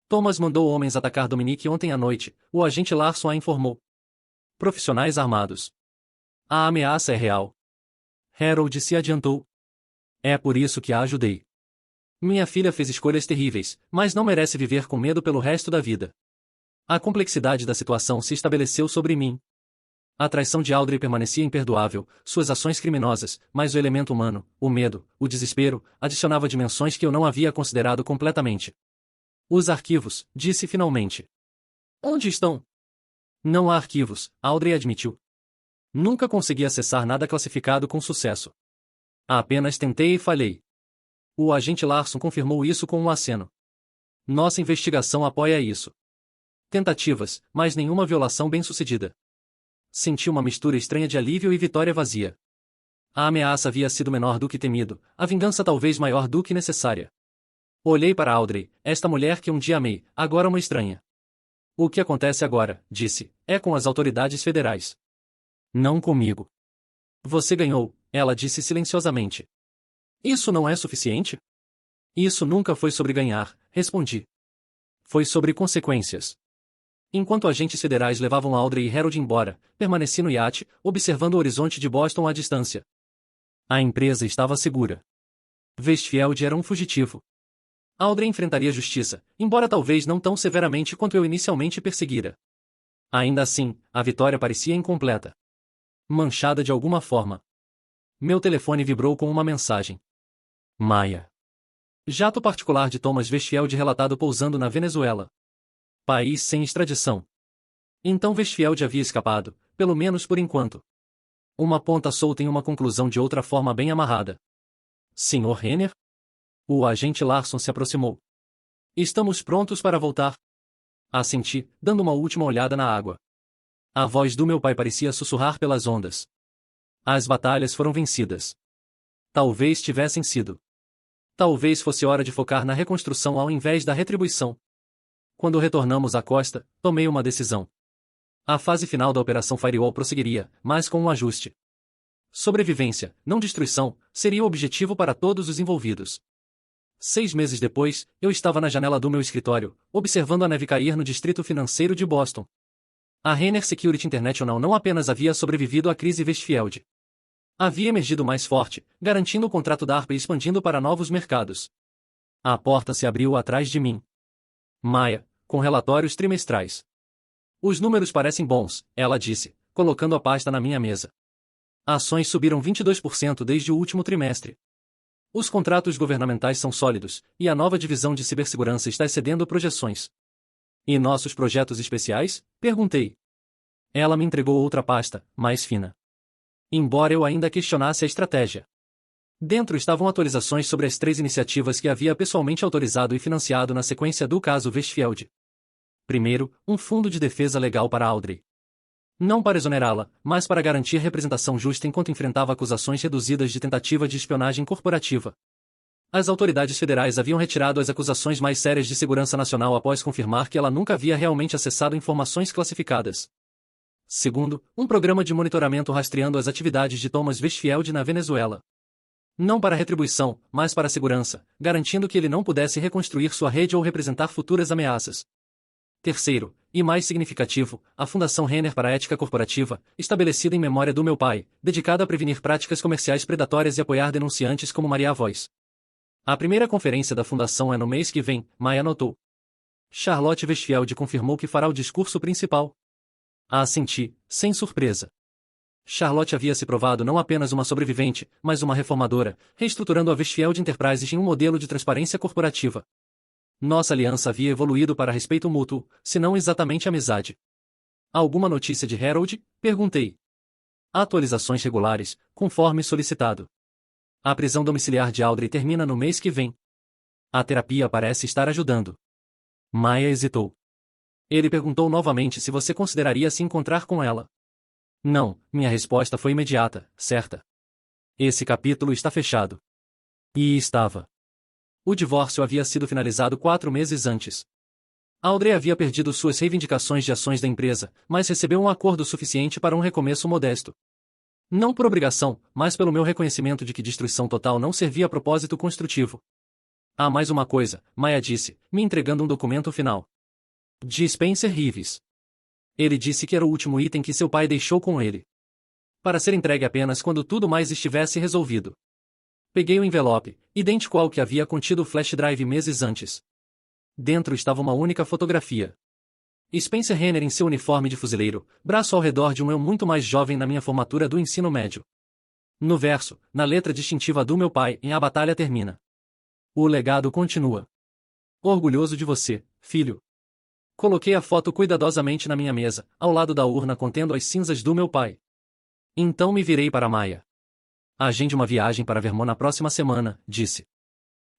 Thomas mandou homens atacar Dominique ontem à noite, o agente Larson a informou. Profissionais armados. A ameaça é real. Harold se adiantou. É por isso que a ajudei. Minha filha fez escolhas terríveis, mas não merece viver com medo pelo resto da vida. A complexidade da situação se estabeleceu sobre mim. A traição de Audrey permanecia imperdoável, suas ações criminosas, mas o elemento humano, o medo, o desespero, adicionava dimensões que eu não havia considerado completamente. Os arquivos, disse finalmente. Onde estão? Não há arquivos, Audrey admitiu. Nunca consegui acessar nada classificado com sucesso. Apenas tentei e falhei. O agente Larson confirmou isso com um aceno. Nossa investigação apoia isso. Tentativas, mas nenhuma violação bem-sucedida. Senti uma mistura estranha de alívio e vitória vazia. A ameaça havia sido menor do que temido, a vingança talvez maior do que necessária. Olhei para Audrey, esta mulher que um dia amei, agora uma estranha. O que acontece agora, disse, é com as autoridades federais. Não comigo. Você ganhou, ela disse silenciosamente. Isso não é suficiente? Isso nunca foi sobre ganhar, respondi. Foi sobre consequências. Enquanto agentes federais levavam Audrey e Harold embora, permaneci no iate, observando o horizonte de Boston à distância. A empresa estava segura. Westfield era um fugitivo. Audrey enfrentaria justiça, embora talvez não tão severamente quanto eu inicialmente perseguira. Ainda assim, a vitória parecia incompleta. Manchada de alguma forma. Meu telefone vibrou com uma mensagem. Maia. Jato particular de Thomas Westfield relatado pousando na Venezuela. País sem extradição. Então Westfield havia escapado, pelo menos por enquanto. Uma ponta solta em uma conclusão de outra forma bem amarrada. Sr. Renner? O agente Larson se aproximou. Estamos prontos para voltar. Assenti, dando uma última olhada na água. A voz do meu pai parecia sussurrar pelas ondas. As batalhas foram vencidas. Talvez tivessem sido. Talvez fosse hora de focar na reconstrução ao invés da retribuição. Quando retornamos à costa, tomei uma decisão. A fase final da Operação Firewall prosseguiria, mas com um ajuste. Sobrevivência, não destruição, seria o objetivo para todos os envolvidos. 6 meses depois, eu estava na janela do meu escritório, observando a neve cair no distrito financeiro de Boston. A Renner Security International não apenas havia sobrevivido à crise Westfield. Havia emergido mais forte, garantindo o contrato da ARPA e expandindo para novos mercados. A porta se abriu atrás de mim. Maya, com relatórios trimestrais. Os números parecem bons, ela disse, colocando a pasta na minha mesa. Ações subiram 22% desde o último trimestre. Os contratos governamentais são sólidos, e a nova divisão de cibersegurança está excedendo projeções. E nossos projetos especiais? Perguntei. Ela me entregou outra pasta, mais fina. Embora eu ainda questionasse a estratégia. Dentro estavam atualizações sobre as 3 iniciativas que havia pessoalmente autorizado e financiado na sequência do caso Westfield. Primeiro, um fundo de defesa legal para Audrey. Não para exonerá-la, mas para garantir representação justa enquanto enfrentava acusações reduzidas de tentativa de espionagem corporativa. As autoridades federais haviam retirado as acusações mais sérias de segurança nacional após confirmar que ela nunca havia realmente acessado informações classificadas. Segundo, um programa de monitoramento rastreando as atividades de Thomas Westfield na Venezuela. Não para retribuição, mas para segurança, garantindo que ele não pudesse reconstruir sua rede ou representar futuras ameaças. Terceiro, e mais significativo, a Fundação Renner para a Ética Corporativa, estabelecida em memória do meu pai, dedicada a prevenir práticas comerciais predatórias e apoiar denunciantes como Maria Voz. A primeira conferência da fundação é no mês que vem, Maya anotou. Charlotte Westfield confirmou que fará o discurso principal. Assenti, sem surpresa. Charlotte havia se provado não apenas uma sobrevivente, mas uma reformadora, reestruturando a Westfield Enterprises em um modelo de transparência corporativa. Nossa aliança havia evoluído para respeito mútuo, se não exatamente amizade. Alguma notícia de Harold? Perguntei. Atualizações regulares, conforme solicitado. A prisão domiciliar de Audrey termina no mês que vem. A terapia parece estar ajudando. Maya hesitou. Ele perguntou novamente se você consideraria se encontrar com ela. Não, minha resposta foi imediata, certa. Esse capítulo está fechado. E estava. O divórcio havia sido finalizado 4 meses antes. Audrey havia perdido suas reivindicações de ações da empresa, mas recebeu um acordo suficiente para um recomeço modesto. Não por obrigação, mas pelo meu reconhecimento de que destruição total não servia a propósito construtivo. Há mais uma coisa, Maya disse, me entregando um documento final. De Spencer Reeves. Ele disse que era o último item que seu pai deixou com ele. Para ser entregue apenas quando tudo mais estivesse resolvido. Peguei o envelope, idêntico ao que havia contido o flash drive meses antes. Dentro estava uma única fotografia. Spencer Renner em seu uniforme de fuzileiro, braço ao redor de um eu muito mais jovem na minha formatura do ensino médio. No verso, na letra distintiva do meu pai, em A Batalha Termina. O legado continua. Orgulhoso de você, filho. Coloquei a foto cuidadosamente na minha mesa, ao lado da urna contendo as cinzas do meu pai. Então me virei para Maya. Agende uma viagem para Vermont na próxima semana, disse.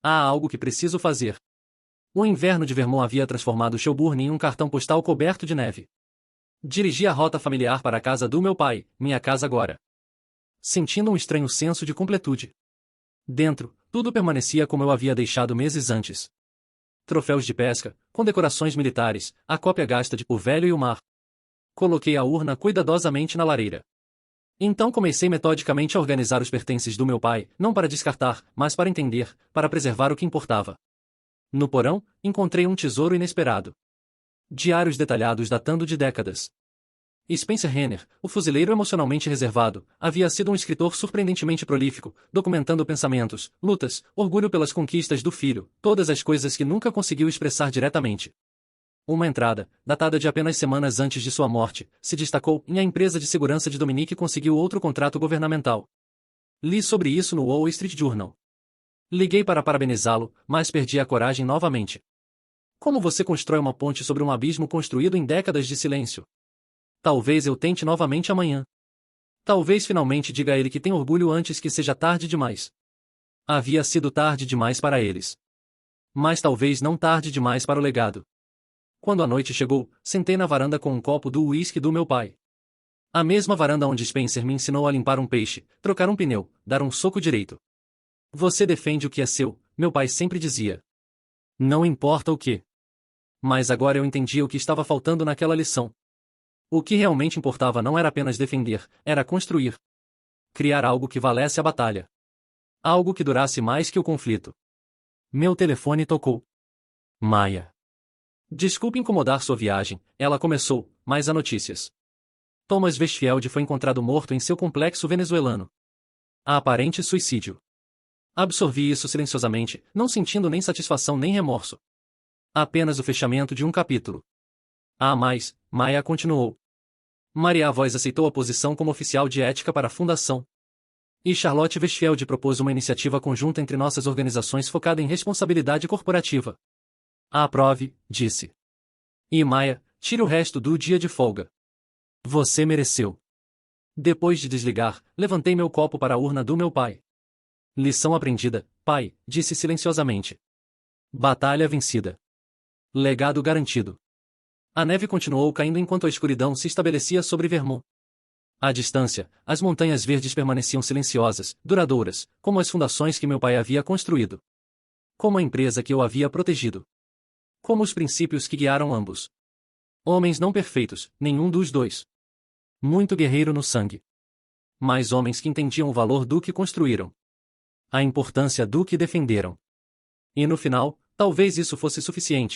Há algo que preciso fazer. O inverno de Vermont havia transformado Shelburne em um cartão postal coberto de neve. Dirigi a rota familiar para a casa do meu pai, minha casa agora. Sentindo um estranho senso de completude. Dentro, tudo permanecia como eu havia deixado meses antes. Troféus de pesca, condecorações militares, a cópia gasta de O Velho e o Mar. Coloquei a urna cuidadosamente na lareira. Então comecei metodicamente a organizar os pertences do meu pai, não para descartar, mas para entender, para preservar o que importava. No porão, encontrei um tesouro inesperado. Diários detalhados datando de décadas. Spencer Renner, o fuzileiro emocionalmente reservado, havia sido um escritor surpreendentemente prolífico, documentando pensamentos, lutas, orgulho pelas conquistas do filho, todas as coisas que nunca conseguiu expressar diretamente. Uma entrada, datada de apenas semanas antes de sua morte, se destacou em A empresa de segurança de Dominique conseguiu outro contrato governamental. Li sobre isso no Wall Street Journal. Liguei para parabenizá-lo, mas perdi a coragem novamente. Como você constrói uma ponte sobre um abismo construído em décadas de silêncio? Talvez eu tente novamente amanhã. Talvez finalmente diga a ele que tem orgulho antes que seja tarde demais. Havia sido tarde demais para eles. Mas talvez não tarde demais para o legado. Quando a noite chegou, sentei na varanda com um copo do uísque do meu pai. A mesma varanda onde Spencer me ensinou a limpar um peixe, trocar um pneu, dar um soco direito. Você defende o que é seu, meu pai sempre dizia. Não importa o que. Mas agora eu entendia o que estava faltando naquela lição. O que realmente importava não era apenas defender, era construir. criar algo que valesse a batalha. Algo que durasse mais que o conflito. Meu telefone tocou. Maia. Desculpe incomodar sua viagem, ela começou, mas há notícias. Thomas Westfield foi encontrado morto em seu complexo venezuelano. Há aparente suicídio. Absorvi isso silenciosamente, não sentindo nem satisfação nem remorso. Apenas o fechamento de um capítulo. Há mais, Maia continuou. Maria Voz aceitou a posição como oficial de ética para a fundação. E Charlotte Westfield propôs uma iniciativa conjunta entre nossas organizações focada em responsabilidade corporativa. Aprove, disse. E Maia, tire o resto do dia de folga. Você mereceu. Depois de desligar, levantei meu copo para a urna do meu pai. Lição aprendida, pai, disse silenciosamente. Batalha vencida. Legado garantido. A neve continuou caindo enquanto a escuridão se estabelecia sobre Vermont. À distância, as montanhas verdes permaneciam silenciosas, duradouras, como as fundações que meu pai havia construído. Como a empresa que eu havia protegido. Como os princípios que guiaram ambos. Homens não perfeitos, nenhum dos dois. Muito guerreiro no sangue. Mas homens que entendiam o valor do que construíram. A importância do que defenderam. E no final, talvez isso fosse suficiente.